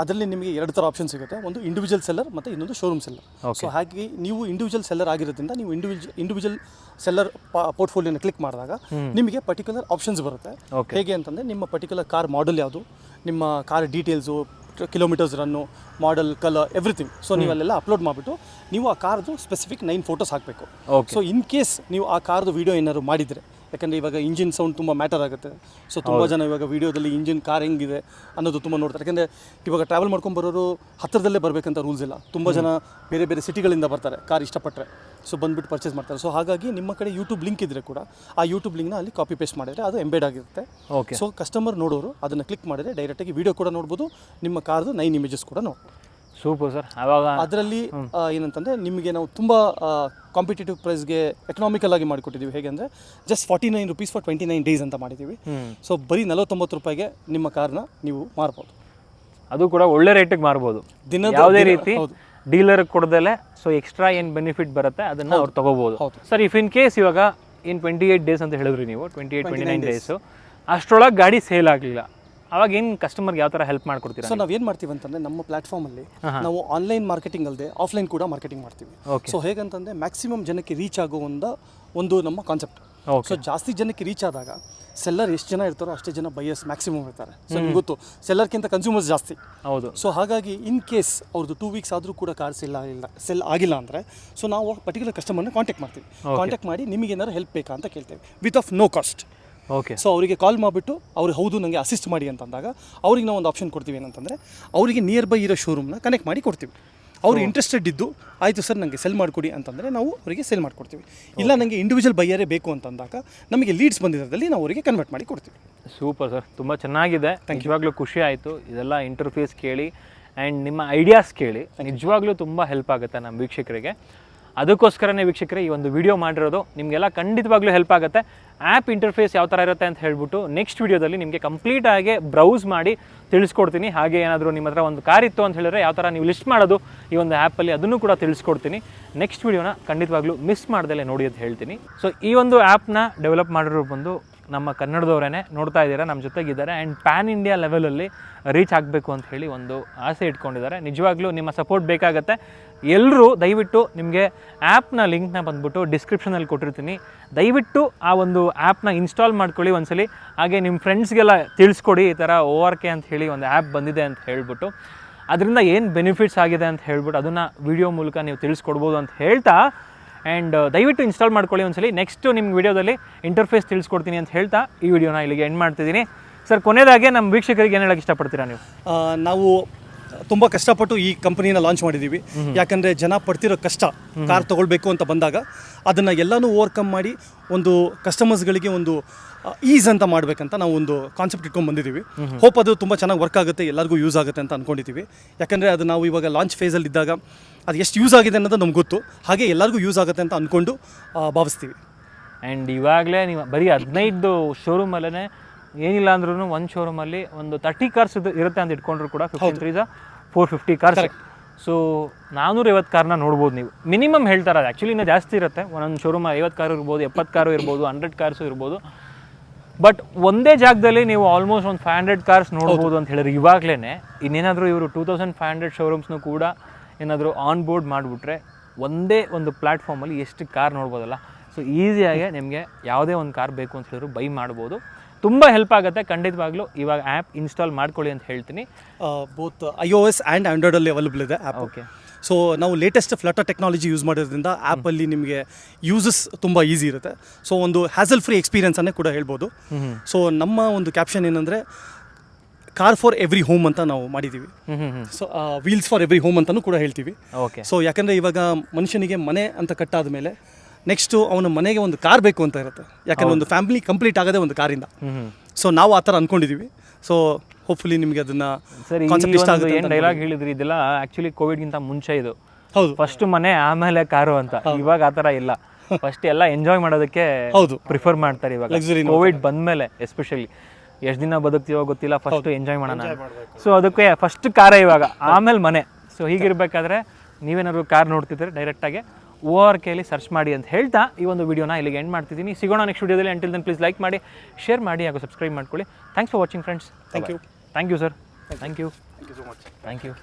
ಅದರಲ್ಲಿ ನಿಮಗೆ 2 ಥರ ಆಪ್ಷನ್ ಸಿಗುತ್ತೆ. ಒಂದು ಇಂಡಿವಿಜುವಲ್ ಸೆಲ್ಲರ್ ಮತ್ತು ಇನ್ನೊಂದು ಶೋರೂಮ್ ಸೆಲ್ಲರ್. ಸೊ ಹಾಗೆ ನೀವು ಇಂಡಿವಿಜುವಲ್ ಸೆಲ್ಲರ್ ಆಗಿರೋದ್ರಿಂದ ನೀವು ಇಂಡಿವಿಜುವಲ್ ಸೆಲ್ಲರ್ ಪೋರ್ಟ್ಫೋಲಿಯೋನ ಕ್ಲಿಕ್ ಮಾಡಿದಾಗ ನಿಮಗೆ ಪರ್ಟಿಕ್ಯುಲರ್ ಆಪ್ಷನ್ಸ್ ಬರುತ್ತೆ. ಹೇಗೆ ಅಂತಂದರೆ ನಿಮ್ಮ ಪರ್ಟಿಕ್ಯುಲರ್ ಕಾರ್ ಮಾಡೆಲ್ ಯಾವುದು, ನಿಮ್ಮ ಕಾರ್ ಡೀಟೇಲ್ಸು, ಕಿಲೋಮೀಟರ್ಸ್ ರನ್ನು, ಮಾಡೆಲ್, ಕಲರ್, ಎವ್ರಿಥಿಂಗ್. ಸೊ ನೀವು ಅಲ್ಲೆಲ್ಲ ಅಪ್ಲೋಡ್ ಮಾಡಿಬಿಟ್ಟು ನೀವು ಆ ಕಾರ್ದು ಸ್ಪೆಸಿಫಿಕ್ 9 ಫೋಟೋಸ್ ಹಾಕಬೇಕು. ಸೊ ಇನ್ ಕೇಸ್ ನೀವು ಆ ಕಾರ್ದು ವೀಡಿಯೋ ಏನಾದ್ರು ಮಾಡಿದರೆ, ಯಾಕಂದರೆ ಇವಾಗ ಇಂಜಿನ್ ಸೌಂಡ್ ತುಂಬ ಮ್ಯಾಟರ್ ಆಗುತ್ತೆ. ಸೊ ತುಂಬ ಜನ ಇವಾಗ ವೀಡಿಯೋದಲ್ಲಿ ಇಂಜಿನ್ ಕಾರ್ ಹೆಂಗಿದೆ ಅನ್ನೋದು ತುಂಬ ನೋಡ್ತಾರೆ. ಯಾಕಂದರೆ ಇವಾಗ ಟ್ರಾವೆಲ್ ಮಾಡ್ಕೊಂಡು ಬರೋರು ಹತ್ತಿರದಲ್ಲೇ ಬರಬೇಕಂತ ರೂಲ್ಸ್ ಇಲ್ಲ. ತುಂಬ ಜನ ಬೇರೆ ಬೇರೆ ಸಿಟಿಗಳಿಂದ ಬರ್ತಾರೆ ಕಾರ್ ಇಷ್ಟಪಟ್ಟರೆ, ಸೊ ಬಂದುಬಿಟ್ಟು ಪರ್ಚೇಸ್ ಮಾಡ್ತಾರೆ. ಸೊ ಹಾಗಾಗಿ ನಿಮ್ಮ ಕಡೆ ಯೂಟ್ಯೂಬ್ ಲಿಂಕ್ ಇದ್ದರೆ ಕೂಡ ಆ ಯೂಟ್ಯೂಬ್ ಲಿಂಕ್ನ ಅಲ್ಲಿ ಕಾಪಿ ಪೇಸ್ಟ್ ಮಾಡಿದರೆ ಅದು ಎಂಬೇಡ್ ಆಗಿರುತ್ತೆ. ಸೊ ಕಸ್ಟಮರ್ ನೋಡೋರು ಅದನ್ನು ಕ್ಲಿಕ್ ಮಾಡಿದರೆ ಡೈರೆಕ್ಟಾಗಿ ವೀಡಿಯೋ ಕೂಡ ನೋಡ್ಬೋದು, ನಿಮ್ಮ ಕಾರ್ದು 9 ಇಮೇಜಸ್ ಕೂಡ ನೋಡ್ಬೋದು. Super sir. ಆವಾಗ ಅದರಲ್ಲಿ ಏನಂತಂದರೆ ನಿಮಗೆ ನಾವು ತುಂಬ ಕಾಂಪಿಟೇಟಿವ್ ಪ್ರೈಸ್ಗೆ ಎಕನಾಮಿಕಲ್ ಆಗಿ ಮಾಡಿಕೊಟ್ಟಿದ್ದೀವಿ. ಹೇಗೆ ಅಂದರೆ ಜಸ್ಟ್ 49 rupees ಫಾರ್ 29 days ಅಂತ ಮಾಡಿದ್ದೀವಿ. ಸೊ ಬರೀ 49 ರೂಪಾಯಿಗೆ ನಿಮ್ಮ ಕಾರ್ನ ನೀವು ಮಾರ್ಬೋದು. ಅದು ಕೂಡ ಒಳ್ಳೆ ರೇಟಿಗೆ ಮಾರ್ಬೋದು, ಯಾವುದೇ ರೀತಿ ಡೀಲರ್ ಕೊಡದಲ್ಲೇ. ಸೊ ಎಕ್ಸ್ಟ್ರಾ ಏನು ಬೆನಿಫಿಟ್ ಬರುತ್ತೆ ಅದನ್ನು ಅವ್ರು ತೊಗೋಬೋದು. ಸರ್ ಇಫ್ ಇನ್ ಕೇಸ್ ಇವಾಗ 28 days ಅಂತ ಹೇಳಿದ್ರಿ ನೀವು, 29 ಡೇಸು ಅಷ್ಟರೊಳಗೆ ಗಾಡಿ ಸೇಲ್ ಆಗಲಿಲ್ಲ, ಅವಾಗ ಏನು ಕಸ್ಟಮರ್ಗೆ ಯಾವ ಥರ ಹೆಲ್ಪ್ ಮಾಡ್ಕೊಡ್ತೀರಾ? ಸೊ ನಾವೇನು ಮಾಡ್ತೀವಿ ಅಂತಂದರೆ ನಮ್ಮ ಪ್ಲಾಟ್ಫಾರ್ಮಲ್ಲಿ ನಾವು ಆನ್ಲೈನ್ ಮಾರ್ಕೆಟಿಂಗ್ ಅಲ್ಲದೆ ಆಫ್ಲೈನ್ ಕೂಡ ಮಾರ್ಕೆಟಿಂಗ್ ಮಾಡ್ತೀವಿ. ಸೊ ಹೇಗಂತಂದರೆ ಮ್ಯಾಕ್ಸಿಮಮ್ ಜನಕ್ಕೆ ರೀಚ್ ಆಗೋ ಒಂದು ನಮ್ಮ ಕಾನ್ಸೆಪ್ಟ್. ಸೊ ಜಾಸ್ತಿ ಜನಕ್ಕೆ ರೀಚ್ ಆದಾಗ ಸೆಲ್ಲರ್ ಎಷ್ಟು ಜನ ಇರ್ತಾರೋ ಅಷ್ಟೇ ಜನ ಬೈಯರ್ಸ್ ಮ್ಯಾಕ್ಸಿಮಮ್ ಇರ್ತಾರೆ. ಸೊ ನಿಮ್ಗೆ ಗೊತ್ತು ಸೆಲ್ಲರ್ಗಿಂತ ಕನ್ಸ್ಯೂಮರ್ಸ್ ಜಾಸ್ತಿ. ಹೌದು. ಸೊ ಹಾಗಾಗಿ ಇನ್ ಕೇಸ್ ಅವ್ರದ್ದು 2 weeks ಆದರೂ ಕೂಡ ಕಾರ್ ಸೆಲ್ ಆಗಿಲ್ಲ ಅಂದರೆ ಸೊ ನಾವು ಪರ್ಟಿಕ್ಯುಲರ್ ಕಸ್ಟಮರ್ನ ಕಾಂಟ್ಯಾಕ್ಟ್ ಮಾಡ್ತೀವಿ. ಕಾಂಟ್ಯಾಕ್ಟ್ ಮಾಡಿ ನಿಮಗೆ ಏನಾದ್ರು ಹೆಲ್ಪ್ ಬೇಕಾ ಅಂತ ಕೇಳ್ತೇವೆ with of no cost. Okay. So ಅವರಿಗೆ ಕಾಲ್ ಮಾಡಿಬಿಟ್ಟು ಅವ್ರು ಹೌದು ನನಗೆ ಅಸಿಸ್ಟ್ ಮಾಡಿ ಅಂತಂದಾಗ ಅವ್ರಿಗೆ ನಾವು ಒಂದು ಆಪ್ಷನ್ ಕೊಡ್ತೀವಿ. ಏನಂತಂದರೆ ಅವರಿಗೆ ನಿಯರ್ ಬೈ ಇರೋ ಶೋರೂಮ್ನ ಕನೆಕ್ಟ್ ಮಾಡಿ ಕೊಡ್ತೀವಿ. ಅವರು ಇಂಟ್ರೆಸ್ಟೆಡ್ ಇದ್ದು ಆಯಿತು ಸರ್ ನನಗೆ ಸೆಲ್ ಮಾಡಿಕೊಡಿ ಅಂತಂದರೆ ನಾವು ಅವರಿಗೆ ಸೆಲ್ ಮಾಡಿಕೊಡ್ತೀವಿ. ಇಲ್ಲ ನನಗೆ ಇಂಡಿವಿಜುವಲ್ ಬೈಯರೇ ಬೇಕು ಅಂತಂದಾಗ ನಮಗೆ ಲೀಡ್ಸ್ ಬಂದಿರೋದ್ರಲ್ಲಿ ನಾವು ಅವರಿಗೆ ಕನ್ವರ್ಟ್ ಮಾಡಿ ಕೊಡ್ತೀವಿ. ಸೂಪರ್ ಸರ್, ತುಂಬ ಚೆನ್ನಾಗಿದೆ. ನಿಜವಾಗ್ಲೂ ಖುಷಿ ಆಯಿತು ಇದೆಲ್ಲ ಇಂಟರ್ಫೇಸ್ ಕೇಳಿ ಆ್ಯಂಡ್ ನಿಮ್ಮ ಐಡಿಯಾಸ್ ಕೇಳಿ. ನಿಜವಾಗ್ಲೂ ತುಂಬ ಹೆಲ್ಪ್ ಆಗುತ್ತೆ ನಮ್ಮ ವೀಕ್ಷಕರಿಗೆ. ಅದಕ್ಕೋಸ್ಕರನೇ ವೀಕ್ಷಕರೇ ಈ ಒಂದು ವಿಡಿಯೋ ಮಾಡಿರೋದು. ನಿಮಗೆಲ್ಲ ಖಂಡಿತವಾಗ್ಲೂ ಹೆಲ್ಪ್ ಆಗುತ್ತೆ. ಆ್ಯಪ್ ಇಂಟರ್ಫೇಸ್ ಯಾವ ಥರ ಇರುತ್ತೆ ಅಂತ ಹೇಳ್ಬಿಟ್ಟು ನೆಕ್ಸ್ಟ್ ವಿಡಿಯೋದಲ್ಲಿ ನಿಮಗೆ ಕಂಪ್ಲೀಟಾಗಿ ಬ್ರೌಸ್ ಮಾಡಿ ತಿಳಿಸ್ಕೊಡ್ತೀನಿ. ಹಾಗೆ ಏನಾದರೂ ನಿಮ್ಮ ಹತ್ರ ಒಂದು ಕಾರ್ ಇತ್ತು ಅಂತ ಹೇಳಿದ್ರೆ ಯಾವ ಥರ ನೀವು ಲಿಸ್ಟ್ ಮಾಡೋದು ಈ ಒಂದು ಆ್ಯಪಲ್ಲಿ ಅದನ್ನು ಕೂಡ ತಿಳಿಸ್ಕೊಡ್ತೀನಿ. ನೆಕ್ಸ್ಟ್ ವಿಡಿಯೋನ ಖಂಡಿತವಾಗ್ಲೂ ಮಿಸ್ ಮಾಡ್ದಲೇ ನೋಡಿ ಅಂತ ಹೇಳ್ತೀನಿ. ಸೊ ಈ ಒಂದು ಆ್ಯಪ್ನ ಡೆವಲಪ್ ಮಾಡಿರೋ ಬಂದು ನಮ್ಮ ಕನ್ನಡದವರೇ ನೋಡ್ತಾ ಇದ್ದೀರಾ, ನಮ್ಮ ಜೊತೆಗಿದ್ದಾರೆ ಆ್ಯಂಡ್ ಪ್ಯಾನ್ ಇಂಡಿಯಾ ಲೆವೆಲಲ್ಲಿ ರೀಚ್ ಆಗಬೇಕು ಅಂತ ಹೇಳಿ ಒಂದು ಆಸೆ ಇಟ್ಕೊಂಡಿದ್ದಾರೆ. ನಿಜವಾಗ್ಲೂ ನಿಮ್ಮ ಸಪೋರ್ಟ್ ಬೇಕಾಗತ್ತೆ. ಎಲ್ಲರೂ ದಯವಿಟ್ಟು ನಿಮಗೆ ಆ್ಯಪ್ನ ಲಿಂಕ್ನ ಬಂದ್ಬಿಟ್ಟು ಡಿಸ್ಕ್ರಿಪ್ಷನಲ್ಲಿ ಕೊಟ್ಟಿರ್ತೀನಿ. ದಯವಿಟ್ಟು ಆ ಒಂದು ಆ್ಯಪ್ನ ಇನ್ಸ್ಟಾಲ್ ಮಾಡ್ಕೊಳ್ಳಿ ಒಂದ್ಸಲಿ. ಹಾಗೆ ನಿಮ್ಮ ಫ್ರೆಂಡ್ಸ್ಗೆಲ್ಲ ತಿಳಿಸ್ಕೊಡಿ ಈ ಥರ ORK ಅಂತ ಹೇಳಿ ಒಂದು ಆ್ಯಪ್ ಬಂದಿದೆ ಅಂತ ಹೇಳ್ಬಿಟ್ಟು, ಅದರಿಂದ ಏನು ಬೆನಿಫಿಟ್ಸ್ ಆಗಿದೆ ಅಂತ ಹೇಳ್ಬಿಟ್ಟು ಅದನ್ನು ವಿಡಿಯೋ ಮೂಲಕ ನೀವು ತಿಳಿಸ್ಕೊಡ್ಬೋದು ಅಂತ ಹೇಳ್ತಾ, ಆ್ಯಂಡ್ ದಯವಿಟ್ಟು ಇನ್ಸ್ಟಾಲ್ ಮಾಡ್ಕೊಳ್ಳಿ ಒಂದ್ಸಲಿ. ನೆಕ್ಸ್ಟು ನಿಮ್ಮ ವಿಡಿಯೋದಲ್ಲಿ ಇಂಟರ್ಫೇಸ್ ತಿಳಿಸ್ಕೊಡ್ತೀನಿ ಅಂತ ಹೇಳ್ತಾ ಈ ವಿಡಿಯೋನ ಇಲ್ಲಿಗೆ ಎಂಡ್ ಮಾಡ್ತಿದ್ದೀನಿ. ಸರ್ ಕೊನೆಯದಾಗೆ ನಮ್ಮ ವೀಕ್ಷಕರಿಗೆ ಏನು ಹೇಳೋಕ್ಕೆ ಇಷ್ಟಪಡ್ತೀರಾ ನೀವು? ನಾವು ತುಂಬ ಕಷ್ಟಪಟ್ಟು ಈ ಕಂಪನಿನ ಲಾಂಚ್ ಮಾಡಿದ್ದೀವಿ. ಯಾಕಂದರೆ ಜನ ಪಡ್ತಿರೋ ಕಷ್ಟ ಕಾರ್ ತೊಗೊಳ್ಬೇಕು ಅಂತ ಬಂದಾಗ ಅದನ್ನು ಎಲ್ಲನೂ ಓವರ್ಕಮ್ ಮಾಡಿ ಒಂದು ಕಸ್ಟಮರ್ಸ್ಗಳಿಗೆ ಒಂದು ಈಸ್ ಅಂತ ಮಾಡಬೇಕಂತ ನಾವು ಒಂದು ಕಾನ್ಸೆಪ್ಟ್ ಇಟ್ಕೊಂಡು ಬಂದಿದ್ದೀವಿ. ಹೋಪ್ ಅದು ತುಂಬ ಚೆನ್ನಾಗಿ ವರ್ಕ್ ಆಗುತ್ತೆ, ಎಲ್ಲರಿಗೂ ಯೂಸ್ ಆಗುತ್ತೆ ಅಂತ ಅಂದ್ಕೊಂಡಿದ್ದೀವಿ. ಯಾಕಂದರೆ ಅದು ನಾವು ಇವಾಗ ಲಾಂಚ್ ಫೇಸಲ್ಲಿ ಇದ್ದಾಗ ಅದು ಎಷ್ಟು ಯೂಸ್ ಆಗಿದೆ ಅನ್ನೋದು ನಮ್ಗೆ ಗೊತ್ತು. ಹಾಗೆ ಎಲ್ಲರಿಗೂ ಯೂಸ್ ಆಗುತ್ತೆ ಅಂತ ಅಂದ್ಕೊಂಡು ಭಾವಿಸ್ತೀವಿ. ಆ್ಯಂಡ್ ಇವಾಗಲೇ ನೀವು ಬರೀ 15 ಶೋರೂಮಲ್ಲೇ ಏನಿಲ್ಲ ಅಂದ್ರೂ ಒಂದು ಶೋರೂಮಲ್ಲಿ ಒಂದು 30 ಕಾರ್ಸ್ ಇರುತ್ತೆ ಅಂತ ಇಟ್ಕೊಂಡ್ರು ಕೂಡ 450 ಕಾರ್ಸ್. ಸೊ 450 ಕಾರ್ನ ನೋಡ್ಬೋದು ನೀವು. ಮಿನಿಮಮ್ ಹೇಳ್ತಾರೆ, ಅದು ಆ್ಯಕ್ಚುಲಿ ಇನ್ನೂ ಜಾಸ್ತಿ ಇರುತ್ತೆ. ಒಂದೊಂದು ಶೋರೂಮ್ 50 ಕಾರು ಇರ್ಬೋದು, 70 ಕಾರು ಇರ್ಬೋದು, 100 ಕಾರ್ಸು ಇರ್ಬೋದು. ಬಟ್ ಒಂದೇ ಜಾಗದಲ್ಲಿ ನೀವು ಆಲ್ಮೋಸ್ಟ್ ಒಂದು 500 ಕಾರ್ಸ್ ನೋಡ್ಬೋದು ಅಂತ ಹೇಳಿದ್ರೆ ಇವಾಗಲೇ. ಇನ್ನೇನಾದರೂ ಇವರು 2500 ಶೋರೂಮ್ಸ್ನು ಕೂಡ ಏನಾದರೂ ಆನ್ ಬೋರ್ಡ್ ಮಾಡಿಬಿಟ್ರೆ ಒಂದೇ ಒಂದು ಪ್ಲ್ಯಾಟ್ಫಾರ್ಮಲ್ಲಿ ಎಷ್ಟು ಕಾರ್ ನೋಡ್ಬೋದಲ್ಲ. ಸೊ ಈಸಿಯಾಗಿ ನಿಮಗೆ ಯಾವುದೇ ಒಂದು ಕಾರ್ ಬೇಕು ಅಂತ ಹೇಳಿದ್ರು ಬೈ ಮಾಡ್ಬೋದು. ತುಂಬ ಹೆಲ್ಪ್ ಆಗುತ್ತೆ ಖಂಡಿತವಾಗ್ಲೂ. ಇವಾಗ ಆ್ಯಪ್ ಇನ್ಸ್ಟಾಲ್ ಮಾಡ್ಕೊಳ್ಳಿ ಅಂತ ಹೇಳ್ತೀನಿ. ಬೋತ್ iOS ಆ್ಯಂಡ್ ಆ್ಯಂಡ್ರಾಯ್ಡಲ್ಲಿ ಅವೈಲಬಲ್ ಇದೆ ಆ್ಯಪ್. ಓಕೆ. ಸೊ ನಾವು ಲೇಟೆಸ್ಟ್ ಫ್ಲಟರ್ ಟೆಕ್ನಾಲಜಿ ಯೂಸ್ ಮಾಡೋದ್ರಿಂದ ಆ್ಯಪಲ್ಲಿ ನಿಮಗೆ ಯೂಸಸ್ ತುಂಬ ಈಸಿ ಇರುತ್ತೆ. ಸೊ ಒಂದು ಹ್ಯಾಸಲ್ ಫ್ರೀ ಎಕ್ಸ್ಪೀರಿಯನ್ಸನ್ನೇ ಕೂಡ ಹೇಳ್ಬೋದು. ಸೊ ನಮ್ಮ ಒಂದು ಕ್ಯಾಪ್ಷನ್ ಏನಂದರೆ ಕಾರ್ ಫಾರ್ ಎವ್ರಿ ಹೋಮ್ ಅಂತ ನಾವು ಮಾಡಿದ್ದೀವಿ. So wheels for every home ಅಂತಲೂ ಕೂಡ ಹೇಳ್ತೀವಿ. ಓಕೆ. ಸೊ ಯಾಕಂದರೆ ಇವಾಗ ಮನುಷ್ಯನಿಗೆ ಮನೆ ಅಂತ ಕಟ್ಟಾದ ಮೇಲೆ ನೆಕ್ಸ್ಟು ಅವನ ಮನೆಗೆ ಒಂದು ಕಾರ್ ಬೇಕು ಅಂತ ಇರುತ್ತೆ. ಯಾಕಂದರೆ ಒಂದು ಫ್ಯಾಮಿಲಿ ಕಂಪ್ಲೀಟ್ ಆಗೋದೇ ಒಂದು ಕಾರಿಂದ. ಸೊ ನಾವು ಆ ಥರ ಅಂದ್ಕೊಂಡಿದ್ದೀವಿ. ಸೊ ಹೋಪ್ಫುಲಿ ನಿಮಗೆ ಅದನ್ನು ಕಾನ್ಸೆಪ್ಟ್ ಇಷ್ಟ ಆಗುತ್ತೆ. ಏನು ಡೈಲಾಗ್ ಹೇಳಿದ್ರಿ ಇದೆಲ್ಲ ಆ್ಯಕ್ಚುಲಿ ಕೋವಿಡ್ಗಿಂತ ಮುಂಚೆ ಇದು. ಹೌದು. ಫಸ್ಟ್ ಮನೆ ಆಮೇಲೆ ಕಾರು ಅಂತ. ಇವಾಗ ಆ ಥರ ಇಲ್ಲ. ಫಸ್ಟ್ ಎಲ್ಲ ಎಂಜಾಯ್ ಮಾಡೋದಕ್ಕೆ ಪ್ರಿಫರ್ ಮಾಡ್ತಾರೆ ಇವಾಗ. ಕೋವಿಡ್ ಬಂದಮೇಲೆ ಎಸ್ಪೆಷಲಿ ಎಷ್ಟು ದಿನ ಬದುಕ್ತೀವೋ ಗೊತ್ತಿಲ್ಲ, ಫಸ್ಟ್ ಎಂಜಾಯ್ ಮಾಡೋಣ. ಸೊ ಅದಕ್ಕೆ ಫಸ್ಟ್ ಕಾರೇ ಇವಾಗ, ಆಮೇಲೆ ಮನೆ. ಸೊ ಹೀಗಿರ್ಬೇಕಾದ್ರೆ ನೀವೇನಾದ್ರು ಕಾರ್ ನೋಡ್ತಿದ್ರೆ ಡೈರೆಕ್ಟಾಗಿ ORKಲಿ ಸರ್ಚ್ ಮಾಡಿ ಅಂತ ಹೇಳ್ತಾ ಈ ಒಂದು ವಿಡಿಯೋನ ಇಲ್ಲಿಗೆ ಎಂಡ್ ಮಾಡ್ತಿದ್ದೀನಿ. ಸಿಗೋಣ ನೆಕ್ಸ್ಟ್ ವಿಡಿಯೋದಲ್ಲಿ. ಅಂಟಿಲ್ ದೆನ್ ಪ್ಲೀಸ್ ಲೈಕ್ ಮಾಡಿ, ಶೇರ್ ಮಾಡಿ ಹಾಗೂ ಸಬ್ಸ್ಕ್ರೈಬ್ ಮಾಡ್ಕೊಳ್ಳಿ. Thanks for watching friends. Thank you. Thank you sir. Thank you thank you so much. Thank you.